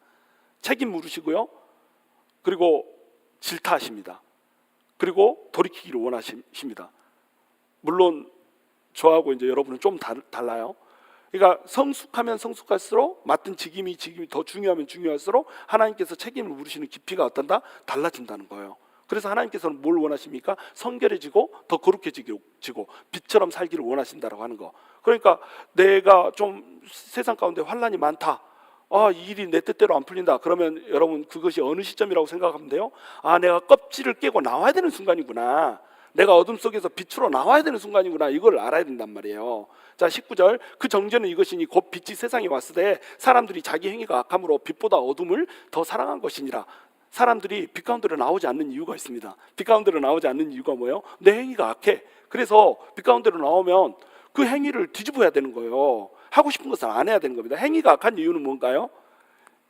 [SPEAKER 1] 책임 물으시고요. 그리고 질타하십니다. 그리고 돌이키기를 원하십니다. 물론 저하고 이제 여러분은 좀 달라요. 그러니까 성숙하면 성숙할수록 맡은 직임이 더 중요하면 중요할수록 하나님께서 책임을 물으시는 깊이가 어떤다? 달라진다는 거예요. 그래서 하나님께서는 뭘 원하십니까? 성결해지고 더 거룩해지고 빛처럼 살기를 원하신다라고 하는 거. 그러니까 내가 좀 세상 가운데 환난이 많다. 이 일이 내 뜻대로 안 풀린다. 그러면 여러분 그것이 어느 시점이라고 생각하면 돼요? 내가 껍질을 깨고 나와야 되는 순간이구나. 내가 어둠 속에서 빛으로 나와야 되는 순간이구나. 이걸 알아야 된단 말이에요. 자, 19절. 그 정죄는 이것이니 곧 빛이 세상에 왔을 때 사람들이 자기 행위가 악함으로 빛보다 어둠을 더 사랑한 것이니라. 사람들이 빛 가운데로 나오지 않는 이유가 있습니다. 빛 가운데로 나오지 않는 이유가 뭐예요? 내 행위가 악해. 그래서 빛 가운데로 나오면 그 행위를 뒤집어야 되는 거예요. 하고 싶은 것을 안 해야 되는 겁니다. 행위가 악한 이유는 뭔가요?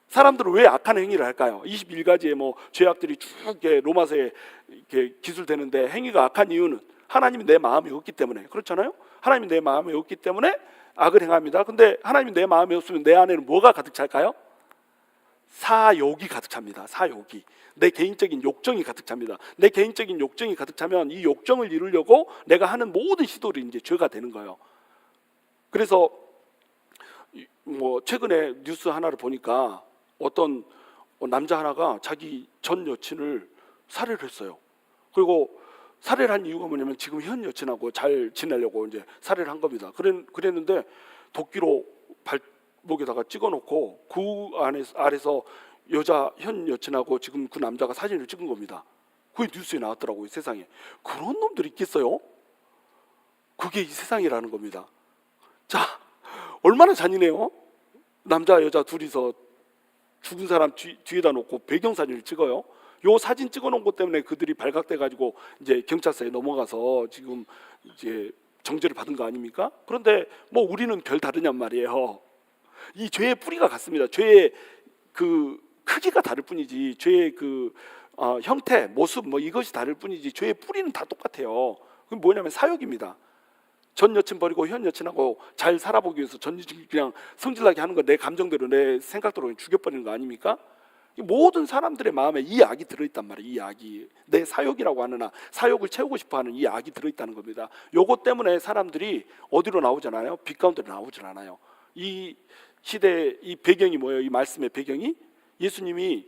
[SPEAKER 1] 사람들은 왜 악한 행위를 할까요? 21가지의 죄악들이 쭉 이렇게 로마서에 이렇게 기술되는데 행위가 악한 이유는 하나님이 내 마음에 없기 때문에, 그렇잖아요? 하나님이 내 마음에 없기 때문에 악을 행합니다. 근데 하나님이 내 마음에 없으면 내 안에는 뭐가 가득 찰까요? 사욕이 가득 찹니다. 사욕이. 내 개인적인 욕정이 가득 찹니다. 내 개인적인 욕정이 가득 차면 이 욕정을 이루려고 내가 하는 모든 시도를 이제 죄가 되는 거예요. 그래서 최근에 뉴스 하나를 보니까 어떤 남자 하나가 자기 전 여친을 살해를 했어요. 그리고 살해를 한 이유가 뭐냐면 지금 현 여친하고 잘 지내려고 이제 살해를 한 겁니다. 그랬는데 도끼로 발목에다가 찍어놓고 그 아래서 여자 현 여친하고 지금 그 남자가 사진을 찍은 겁니다. 그게 뉴스에 나왔더라고요. 세상에. 그런 놈들이 있겠어요? 그게 이 세상이라는 겁니다. 자, 얼마나 잔인해요? 남자 여자 둘이서 죽은 사람 뒤에다 놓고 배경사진을 찍어요. 요 사진 찍어놓은 것 때문에 그들이 발각돼가지고 이제 경찰서에 넘어가서 지금 이제 정죄를 받은 거 아닙니까? 그런데 우리는 별 다르냔 말이에요. 이 죄의 뿌리가 같습니다. 죄의 그 크기가 다를 뿐이지 죄의 그 형태, 모습 이것이 다를 뿐이지 죄의 뿌리는 다 똑같아요. 그게 뭐냐면 사욕입니다. 전 여친 버리고 현 여친하고 잘 살아보기 위해서 전 여친 그냥 성질나게 하는 거, 내 감정대로 내 생각대로 죽여버리는 거 아닙니까? 모든 사람들의 마음에 이 악이 들어있단 말이에요. 이 악이 내 사욕이라고 하느나 사욕을 채우고 싶어하는 이 악이 들어있다는 겁니다. 요것 때문에 사람들이 어디로 나오잖아요? 빛 가운데로 나오질 않아요. 이 시대의 이 배경이 뭐예요? 이 말씀의 배경이 예수님이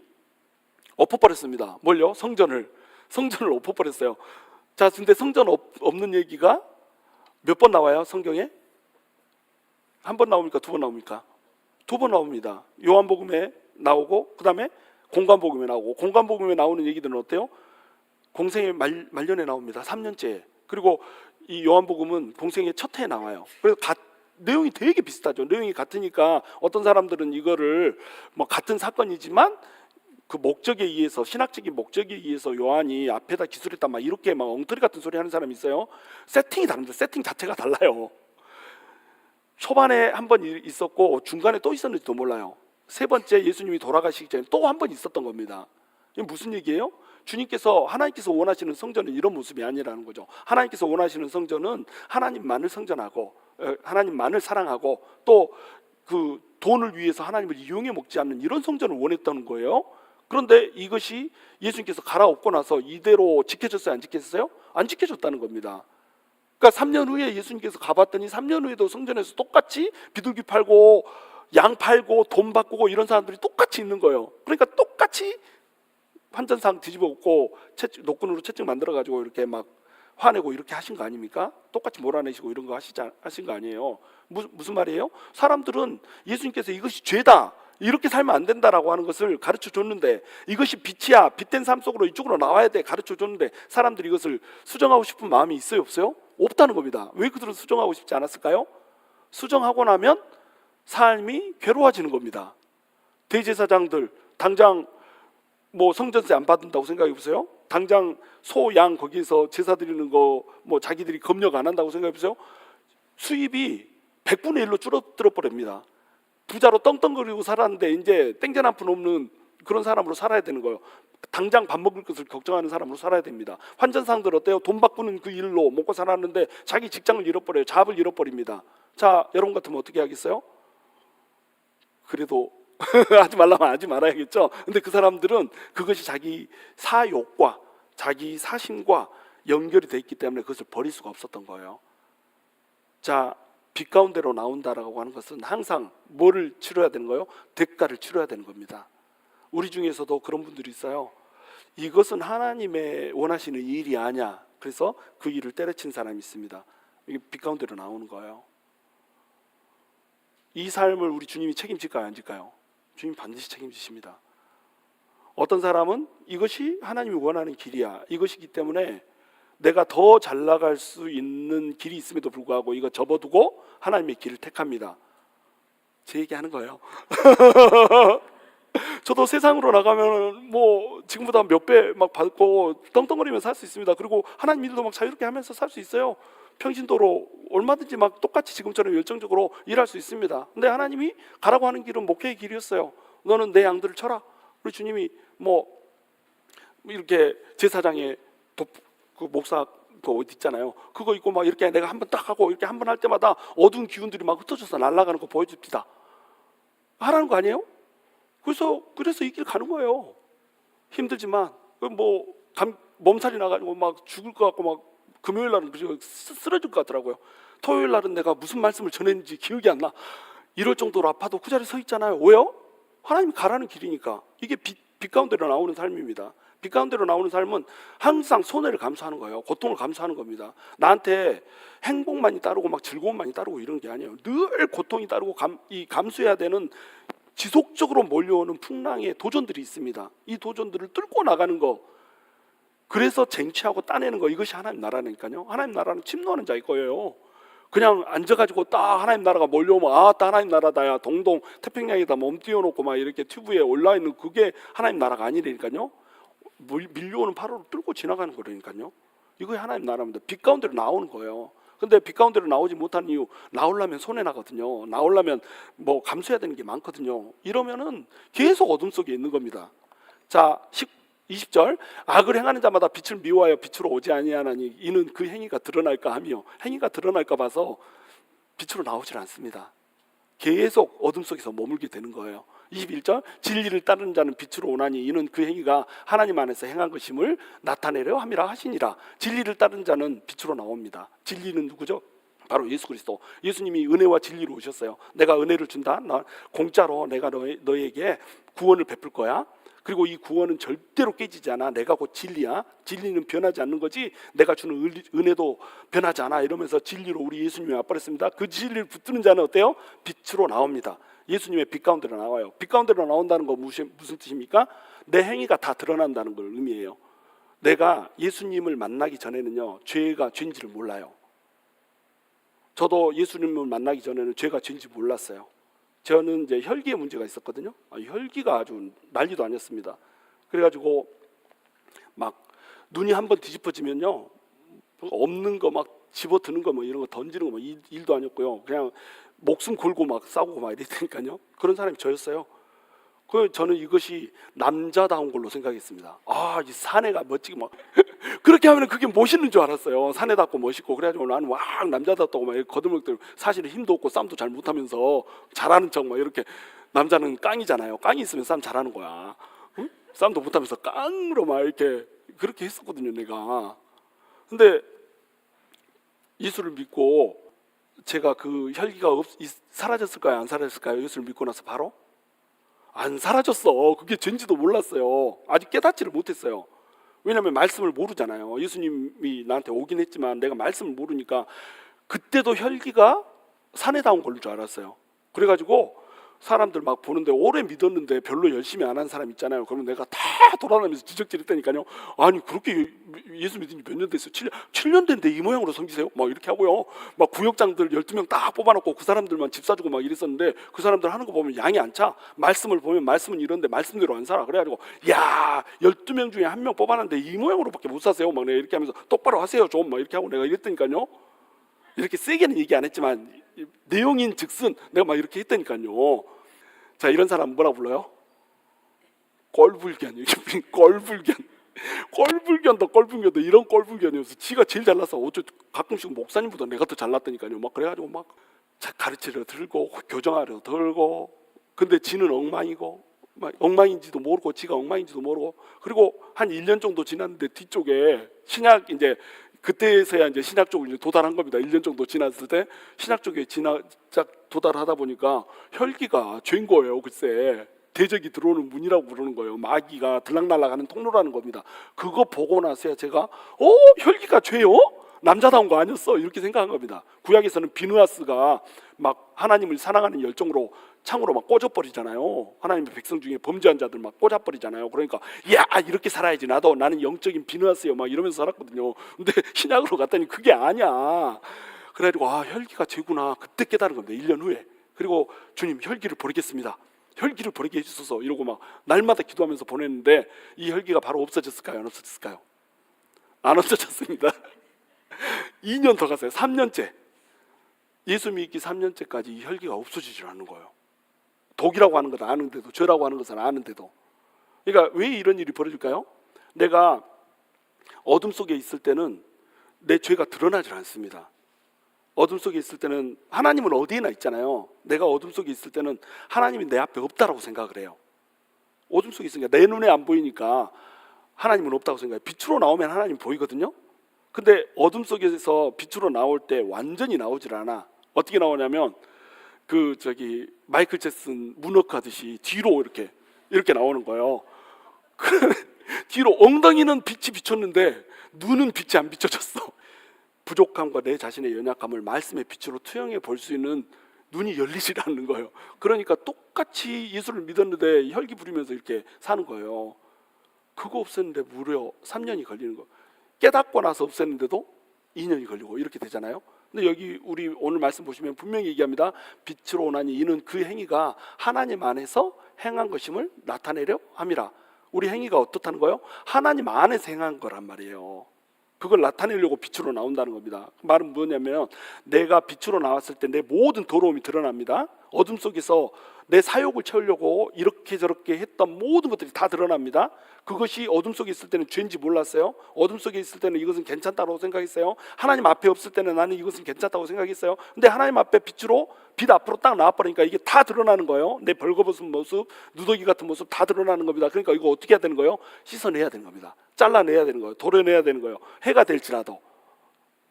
[SPEAKER 1] 엎어버렸습니다. 뭘요? 성전을 엎어버렸어요. 자, 근데 성전 없는 얘기가 몇 번 나와요? 성경에? 한 번 나옵니까? 두 번 나옵니까? 두 번 나옵니다. 요한복음에 나오고 그 다음에 공관복음에 나오고, 공관복음에 나오는 얘기들은 어때요? 공생의 말년에 나옵니다. 3년째. 그리고 이 요한복음은 공생의 첫 해에 나와요. 그래서 내용이 되게 비슷하죠. 내용이 같으니까 어떤 사람들은 이거를 같은 사건이지만 그 목적에 의해서, 신학적인 목적에 의해서 요한이 앞에다 기술했다 이렇게 엉터리 같은 소리 하는 사람이 있어요. 세팅이 다릅니다. 세팅 자체가 달라요. 초반에 한 번 있었고 중간에 또 있었는지도 몰라요. 세 번째 예수님이 돌아가시기 전에 또 한 번 있었던 겁니다. 이게 무슨 얘기예요? 하나님께서 원하시는 성전은 이런 모습이 아니라는 거죠. 하나님께서 원하시는 성전은 하나님만을 성전하고 하나님만을 사랑하고 또 그 돈을 위해서 하나님을 이용해 먹지 않는 이런 성전을 원했다는 거예요. 그런데 이것이 예수님께서 갈아엎고 나서 이대로 지켜졌어요? 안 지켜졌어요? 안 지켜졌다는 겁니다. 그러니까 3년 후에 예수님께서 가봤더니 3년 후에도 성전에서 똑같이 비둘기 팔고 양 팔고 돈 바꾸고 이런 사람들이 똑같이 있는 거예요. 그러니까 똑같이 환전상 뒤집어 엎고 노끈으로 채찍 만들어가지고 이렇게 화내고 이렇게 하신 거 아닙니까? 똑같이 몰아내시고 이런 거 하신 거 아니에요. 무슨 말이에요? 사람들은 예수님께서 이것이 죄다, 이렇게 살면 안 된다라고 하는 것을 가르쳐 줬는데, 이것이 빛이야, 빛된 삶 속으로 이쪽으로 나와야 돼 가르쳐 줬는데 사람들이 이것을 수정하고 싶은 마음이 있어요, 없어요? 없다는 겁니다. 왜 그들은 수정하고 싶지 않았을까요? 수정하고 나면 삶이 괴로워지는 겁니다. 대제사장들 당장 뭐 성전세 안 받는다고 생각해 보세요. 당장 소, 양 거기에서 제사 드리는 거 뭐 자기들이 검역 안 한다고 생각해 보세요. 수입이 100분의 1로 줄어들어 버립니다. 부자로 떵떵거리고 살았는데 이제 땡전 한 푼 없는 그런 사람으로 살아야 되는 거예요. 당장 밥 먹을 것을 걱정하는 사람으로 살아야 됩니다. 환전상들 어때요? 돈 바꾸는 그 일로 먹고 살았는데 자기 직장을 잃어버려요. 잡을 잃어버립니다. 자, 여러분 같으면 어떻게 하겠어요? 그래도 하지 말라면 하지 말아야겠죠. 근데 그 사람들은 그것이 자기 사욕과 자기 사심과 연결이 돼 있기 때문에 그것을 버릴 수가 없었던 거예요. 자, 빛 가운데로 나온다라고 하는 것은 항상 뭐를 치러야 되는 거예요? 대가를 치러야 되는 겁니다. 우리 중에서도 그런 분들이 있어요. 이것은 하나님의 원하시는 일이 아니야. 그래서 그 일을 때려친 사람이 있습니다. 이게 빛 가운데로 나오는 거예요. 이 삶을 우리 주님이 책임질까요? 안 질까요? 주님 반드시 책임지십니다. 어떤 사람은 이것이 하나님이 원하는 길이야. 이것이기 때문에 내가 더 잘 나갈 수 있는 길이 있음에도 불구하고 이거 접어두고 하나님의 길을 택합니다. 제 얘기하는 거예요. 저도 세상으로 나가면 뭐 지금보다 몇 배 막 받고 떵떵거리며 살 수 있습니다. 그리고 하나님 일도 막 자유롭게 하면서 살 수 있어요. 평신도로 얼마든지 막 똑같이 지금처럼 열정적으로 일할 수 있습니다. 근데 하나님이 가라고 하는 길은 목회의 길이었어요. 너는 내 양들을 쳐라. 우리 주님이 뭐 이렇게 제사장의 그 목사 그 옷 있잖아요. 그거 입고 막 이렇게 내가 한번 딱 하고 이렇게 한 번 할 때마다 어두운 기운들이 막 흩어져서 날아가는 거 보여줍시다. 하라는 거 아니에요? 그래서 이 길 가는 거예요. 힘들지만 뭐 몸살이 나가지고 막 죽을 것 같고 막 금요일 날은 쓰러질 것 같더라고요. 토요일 날은 내가 무슨 말씀을 전했는지 기억이 안 나. 이럴 정도로 아파도 그 자리에 서 있잖아요. 왜요? 하나님이 가라는 길이니까. 이게 빛 가운데로 나오는 삶입니다. 빛 가운데로 나오는 삶은 항상 손해를 감수하는 거예요. 고통을 감수하는 겁니다. 나한테 행복만이 따르고 막 즐거움만이 따르고 이런 게 아니에요. 늘 고통이 따르고 감수해야 되는 지속적으로 몰려오는 풍랑의 도전들이 있습니다. 이 도전들을 뚫고 나가는 거, 그래서 쟁취하고 따내는 거, 이것이 하나님 나라니까요. 하나님 나라는 침노하는 자일 거예요. 그냥 앉아가지고 딱 하나님 나라가 몰려오면 딱 하나님 나라다야 동동 태평양에다 몸 띄워놓고 막 이렇게 튜브에 올라있는 그게 하나님 나라가 아니라니까요. 밀려오는 파도를 뚫고 지나가는 거라니까요. 이거 하나님 나라입니다. 빛 가운데로 나오는 거예요. 근데 빛 가운데로 나오지 못하는 이유, 나오려면 손해 나거든요. 나오려면 뭐 감수해야 되는 게 많거든요. 이러면은 계속 어둠 속에 있는 겁니다. 자, 20절, 악을 행하는 자마다 빛을 미워하여 빛으로 오지 아니하나니 이는 그 행위가 드러날까 하며, 행위가 드러날까 봐서 빛으로 나오질 않습니다. 계속 어둠 속에서 머물게 되는 거예요. 21절, 진리를 따르는 자는 빛으로 오나니 이는 그 행위가 하나님 안에서 행한 것임을 나타내려 함이라 하시니라. 진리를 따르는 자는 빛으로 나옵니다. 진리는 누구죠? 바로 예수 그리스도. 예수님이 은혜와 진리로 오셨어요. 내가 은혜를 준다. 공짜로 내가 너에게 구원을 베풀 거야. 그리고 이 구원은 절대로 깨지지 않아. 내가 곧 진리야. 진리는 변하지 않는 거지. 내가 주는 은혜도 변하지 않아. 이러면서 진리로 우리 예수님이 와버렸습니다. 그 진리를 붙드는 자는 어때요? 빛으로 나옵니다. 예수님의 빛 가운데로 나와요. 빛 가운데로 나온다는 거 무슨 뜻입니까? 내 행위가 다 드러난다는 걸 의미해요. 내가 예수님을 만나기 전에는요, 죄가 죄인지를 몰라요. 저도 예수님을 만나기 전에는 죄가 죄인지 몰랐어요. 저는 이제 혈기에 문제가 있었거든요. 혈기가 아주 난리도 아니었습니다. 그래가지고 막 눈이 한번 뒤집어지면요, 없는 거 막 집어드는 거 뭐 이런 거 던지는 거 뭐 일도 아니었고요. 그냥 목숨 걸고 막 싸우고 막 이랬다니까요. 그런 사람이 저였어요. 그 저는 이것이 남자다운 걸로 생각했습니다. 이 사내가 멋지게 막 그렇게 하면 그게 멋있는 줄 알았어요. 사내답고 멋있고. 그래가지고 나는 막 남자답다고 막 거들먹들, 사실은 힘도 없고 싸움도 잘 못하면서 잘하는 척 막 이렇게. 남자는 깡이잖아요. 깡이 있으면 싸움 잘하는 거야. 응? 싸움도 못하면서 깡으로 막 이렇게 그렇게 했었거든요, 내가. 근데 예수를 믿고 제가 그 혈기가 사라졌을까요? 안 사라졌을까요? 예수를 믿고 나서 바로? 안 사라졌어. 그게 죄인지도 몰랐어요. 아직 깨닫지를 못했어요. 왜냐하면 말씀을 모르잖아요. 예수님이 나한테 오긴 했지만 내가 말씀을 모르니까 그때도 혈기가 사내다운 걸줄 알았어요. 그래가지고 사람들 막 보는데 오래 믿었는데 별로 열심히 안 한 사람 있잖아요. 그러면 내가 다 돌아다니면서 지적질했다니까요. 아니 그렇게 예수 믿은 지 몇 년 됐어요? 7년 됐는데 이 모양으로 섬기세요? 막 이렇게 하고요. 막 구역장들 12명 딱 뽑아놓고 그 사람들만 집 사주고 막 이랬었는데 그 사람들 하는 거 보면 양이 안 차. 말씀을 보면 말씀은 이런데 말씀대로 안 살아. 그래가지고 야 12명 중에 한 명 뽑아놨는데 이 모양으로밖에 못 사세요? 막 내가 이렇게 하면서 똑바로 하세요 좀 막 이렇게 하고 내가 이랬더니까요. 이렇게 세게는 얘기 안 했지만 내용인 즉슨 내가 막 이렇게 했다니까요. 자, 이런 사람 뭐라 불러요? 꼴불견. 꼴불견. 꼴불견도 꼴불견도 이런 꼴불견이어서 지가 제일 잘나서 어쩌 가끔씩 목사님보다 내가 더 잘났다니까요. 막 그래가지고 막 가르치려 들고 교정하려 들고 근데 지는 엉망이고 막 엉망인지도 모르고 지가 엉망인지도 모르고 그리고 한 1년 정도 지났는데 뒤쪽에 신약 이제 그때서야 이제 신약 쪽을 이제 도달한 겁니다. 1년 정도 지났을 때 신약 쪽에 도달하다 보니까 혈기가 죄인 거예요. 글쎄 대적이 들어오는 문이라고 부르는 거예요. 마귀가 들락날락하는 통로라는 겁니다. 그거 보고 나서야 제가 혈기가 죄요? 남자다운 거 아니었어? 이렇게 생각한 겁니다. 구약에서는 비느하스가 막 하나님을 사랑하는 열정으로 창으로 막 꽂아버리잖아요. 하나님의 백성 중에 범죄한 자들 막 꽂아버리잖아요. 그러니까 야 나는 살아야지 나는 영적인 비느하스요 막 이러면서 살았거든요. 근데 신약으로 갔더니 그게 아니야. 그래가지고 혈기가 죄구나 그때 깨달은 겁니다. 1년 후에. 그리고 주님 혈기를 버리겠습니다. 혈기를 버리게 해주소서 이러고 막 날마다 기도하면서 보냈는데 이 혈기가 바로 없어졌을까요? 안 없어졌을까요? 안 없어졌습니다. 2년 더 갔어요. 3년째. 예수 믿기 3년째까지 이 혈기가 없어지질 않는 거예요. 독이라고 하는 건 아는데도 죄라고 하는 것은 아는데도. 그러니까 왜 이런 일이 벌어질까요? 내가 어둠 속에 있을 때는 내 죄가 드러나질 않습니다. 어둠 속에 있을 때는 하나님은 어디에나 있잖아요. 내가 어둠 속에 있을 때는 하나님이 내 앞에 없다라고 생각을 해요. 어둠 속에 있으니까 내 눈에 안 보이니까 하나님은 없다고 생각해요. 빛으로 나오면 하나님 보이거든요. 근데 어둠 속에서 빛으로 나올 때 완전히 나오질 않아. 어떻게 나오냐면 마이클 잭슨 문워크 하듯이 뒤로 이렇게 나오는 거예요. 뒤로 엉덩이는 빛이 비쳤는데 눈은 빛이 안 비춰졌어. 부족함과 내 자신의 연약함을 말씀의 빛으로 투영해 볼 수 있는 눈이 열리질 않는 거예요. 그러니까 똑같이 예수를 믿었는데 혈기 부리면서 이렇게 사는 거예요. 그거 없앴는데 무려 3년이 걸리는 거. 깨닫고 나서 없앴는데도 2년이 걸리고 이렇게 되잖아요. 근데 여기 우리 오늘 말씀 보시면 분명히 얘기합니다. 빛으로 오나니 이는 그 행위가 하나님 안에서 행한 것임을 나타내려 함이라. 우리 행위가 어떻다는 거예요? 하나님 안에서 행한 거란 말이에요. 그걸 나타내려고 빛으로 나온다는 겁니다. 그 말은 뭐냐면 내가 빛으로 나왔을 때 내 모든 더러움이 드러납니다. 어둠 속에서 내 사욕을 채우려고 이렇게 저렇게 했던 모든 것들이 다 드러납니다. 그것이 어둠 속에 있을 때는 죄인지 몰랐어요. 어둠 속에 있을 때는 이것은 괜찮다고 생각했어요. 하나님 앞에 없을 때는 나는 이것은 괜찮다고 생각했어요. 근데 하나님 앞에 빛으로 빛 앞으로 딱 나와버리니까 이게 다 드러나는 거예요. 내 벌거벗은 모습, 누더기 같은 모습 다 드러나는 겁니다. 그러니까 이거 어떻게 해야 되는 거예요? 씻어내야 되는 겁니다. 잘라내야 되는 거예요. 도려내야 되는 거예요. 해가 될지라도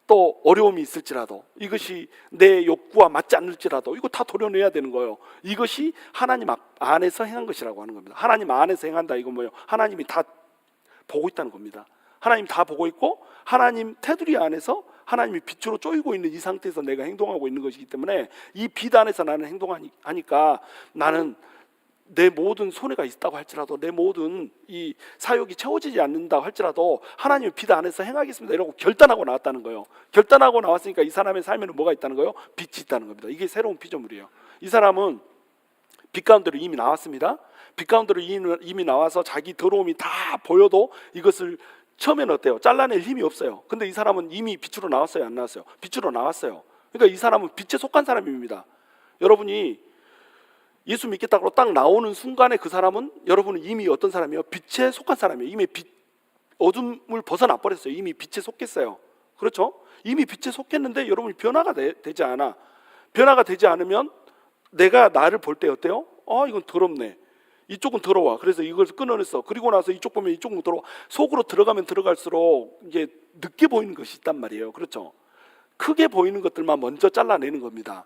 [SPEAKER 1] 또 어려움이 있을지라도 이것이 내 욕구와 맞지 않을지라도 이거 다 도려내야 되는 거예요. 이것이 하나님 안에서 행한 것이라고 하는 겁니다. 하나님 안에서 행한다 이건 뭐예요? 하나님이 다 보고 있다는 겁니다. 하나님 다 보고 있고 하나님 테두리 안에서 하나님이 빛으로 쪼이고 있는 이 상태에서 내가 행동하고 있는 것이기 때문에 이 빛 안에서 나는 행동하니까 나는 내 모든 손해가 있다고 할지라도 내 모든 이 사욕이 채워지지 않는다고 할지라도 하나님의 빛 안에서 행하겠습니다 이러고 결단하고 나왔다는 거예요. 결단하고 나왔으니까 이 사람의 삶에는 뭐가 있다는 거예요? 빛이 있다는 겁니다. 이게 새로운 피조물이에요. 이 사람은 빛 가운데로 이미 나왔습니다. 빛 가운데로 이미 나와서 자기 더러움이 다 보여도 이것을 처음에는 어때요? 잘라낼 힘이 없어요. 근데 이 사람은 이미 빛으로 나왔어요? 안 나왔어요? 빛으로 나왔어요. 그러니까 이 사람은 빛에 속한 사람입니다. 여러분이 예수 믿겠다고 딱 나오는 순간에 그 사람은 여러분은 이미 어떤 사람이에요? 빛에 속한 사람이에요. 이미 어둠을 벗어나 버렸어요. 이미 빛에 속했어요. 그렇죠? 이미 빛에 속했는데 여러분이 변화가 되지 않아. 변화가 되지 않으면 내가 나를 볼 때 어때요? 이건 더럽네. 이쪽은 더러워. 그래서 이걸 끊어냈어. 그리고 나서 이쪽 보면 이쪽은 더러워. 속으로 들어가면 들어갈수록 이게 늦게 보이는 것이 있단 말이에요. 그렇죠? 크게 보이는 것들만 먼저 잘라내는 겁니다.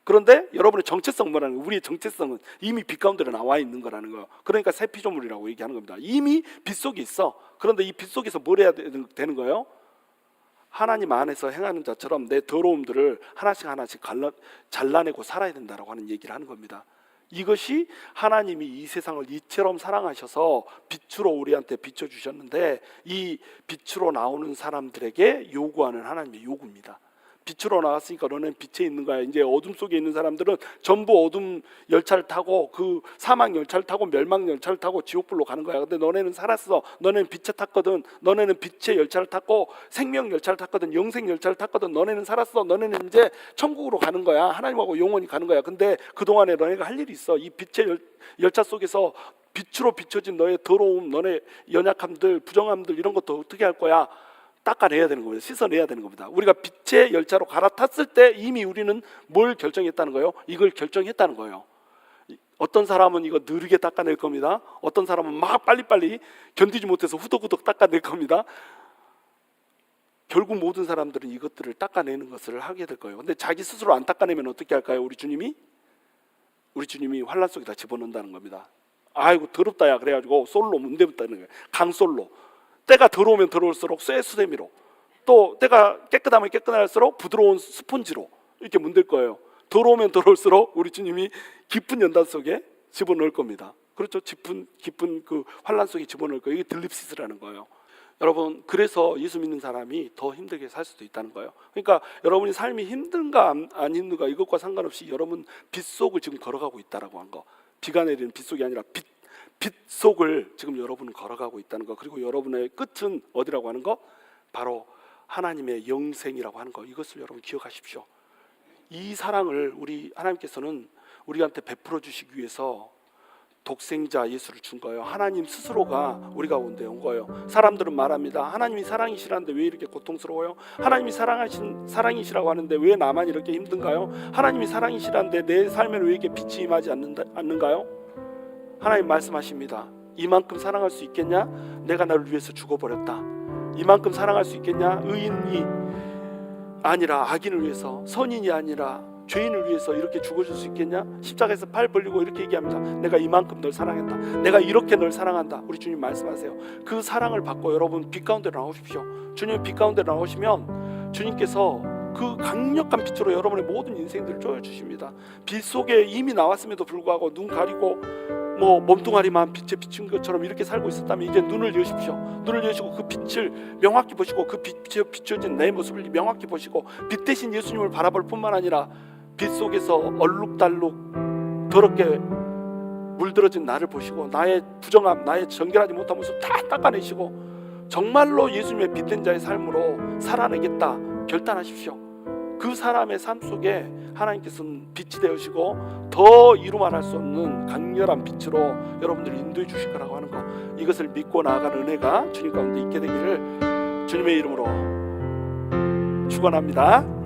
[SPEAKER 1] 그런데 여러분의 정체성 뭐라는 거예요? 우리의 정체성은 이미 빛 가운데로 나와 있는 거라는 거예요. 그러니까 새 피조물이라고 얘기하는 겁니다. 이미 빛 속에 있어. 그런데 이 빛 속에서 뭘 해야 되는 거예요? 하나님 안에서 행하는 자처럼 내 더러움들을 하나씩 잘라내고 살아야 된다고 하는 얘기를 하는 겁니다. 이것이 하나님이 이 세상을 이처럼 사랑하셔서 빛으로 우리한테 비춰주셨는데, 이 빛으로 나오는 사람들에게 요구하는 하나님의 요구입니다. 빛으로 나왔으니까 너는 빛에 있는 거야. 이제 어둠 속에 있는 사람들은 전부 어둠 열차를 타고, 그 사망 열차를 타고 멸망 열차를 타고 지옥불로 가는 거야. 근데 너네는 살았어. 너네는 빛에 탔거든. 너네는 빛의 열차를 탔고 생명 열차를 탔거든. 영생 열차를 탔거든. 너네는 살았어. 너네는 이제 천국으로 가는 거야. 하나님하고 영원히 가는 거야. 근데 그동안에 너네가 할 일이 있어. 이 빛의 열차 속에서 빛으로 비춰진 너의 더러움, 너네 연약함들, 부정함들, 이런 것도 어떻게 할 거야? 닦아내야 되는 겁니다. 씻어내야 되는 겁니다. 우리가 빛의 열차로 갈아탔을 때 이미 우리는 뭘 결정했다는 거예요? 이걸 결정했다는 거예요. 어떤 사람은 이거 느리게 닦아낼 겁니다. 어떤 사람은 막 빨리빨리 견디지 못해서 후덕후덕 닦아낼 겁니다. 결국 모든 사람들은 이것들을 닦아내는 것을 하게 될 거예요. 근데 자기 스스로 안 닦아내면 어떻게 할까요? 우리 주님이 환란 속에다 집어넣는다는 겁니다. 아이고 더럽다 야, 그래가지고 솔로 문대붙다는 거예요. 강솔로. 때가 더러우면 더러울수록 쇠 수세미로, 또 때가 깨끗하면 깨끗할수록 부드러운 스펀지로 이렇게 문댈 거예요. 더러우면 더러울수록 우리 주님이 깊은 연단 속에 집어넣을 겁니다. 그렇죠? 깊은 그 환란 속에 집어넣을 거예요. 이게 들립시스라는 거예요. 여러분, 그래서 예수 믿는 사람이 더 힘들게 살 수도 있다는 거예요. 그러니까 여러분이 삶이 힘든가 안 힘든가 이것과 상관없이 여러분 빛 속을 지금 걸어가고 있다라고 한 거. 비가 내리는 빛 속이 아니라 빛 속을 지금 여러분은 걸어가고 있다는 거. 그리고 여러분의 끝은 어디라고 하는 거? 바로 하나님의 영생이라고 하는 거. 이것을 여러분 기억하십시오. 이 사랑을 하나님께서는 우리한테 베풀어 주시기 위해서 독생자 예수를 준 거예요. 하나님 스스로가 우리 가운데 온 거예요. 사람들은 말합니다. 하나님이 사랑이시라는데 왜 이렇게 고통스러워요? 하나님이 사랑이시라고 하는데 왜 나만 이렇게 힘든가요? 하나님이 사랑이시라는데 내 삶에는 왜 이렇게 빛이 임하지 않는가요? 하나님 말씀하십니다. 이만큼 사랑할 수 있겠냐? 내가 나를 위해서 죽어버렸다. 이만큼 사랑할 수 있겠냐? 의인이 아니라 악인을 위해서, 선인이 아니라 죄인을 위해서 이렇게 죽어줄 수 있겠냐? 십자가에서 팔 벌리고 이렇게 얘기합니다. 내가 이만큼 널 사랑했다. 내가 이렇게 널 사랑한다. 우리 주님 말씀하세요. 그 사랑을 받고 여러분 빛 가운데 나오십시오. 주님 빛 가운데 나오시면 주님께서 그 강력한 빛으로 여러분의 모든 인생들을 쪼여주십니다. 빛 속에 이미 나왔음에도 불구하고 눈 가리고 몸뚱아리만 빛에 비춘 것처럼 이렇게 살고 있었다면 이제 눈을 여십시오. 눈을 여시고 그 빛을 명확히 보시고 그 빛에 비춰진 내 모습을 명확히 보시고 빛 대신 예수님을 바라볼 뿐만 아니라 빛 속에서 얼룩달룩 더럽게 물들어진 나를 보시고 나의 부정함, 나의 정결하지 못한 모습 다 닦아내시고 정말로 예수님의 빛된 자의 삶으로 살아내겠다 결단하십시오. 그 사람의 삶 속에 하나님께서는 빛이 되시고 더 이루말할 수 없는 강렬한 빛으로 여러분들을 인도해 주실 거라고 하는 거, 이것을 믿고 나아가는 은혜가 주님 가운데 있게 되기를 주님의 이름으로 축원합니다.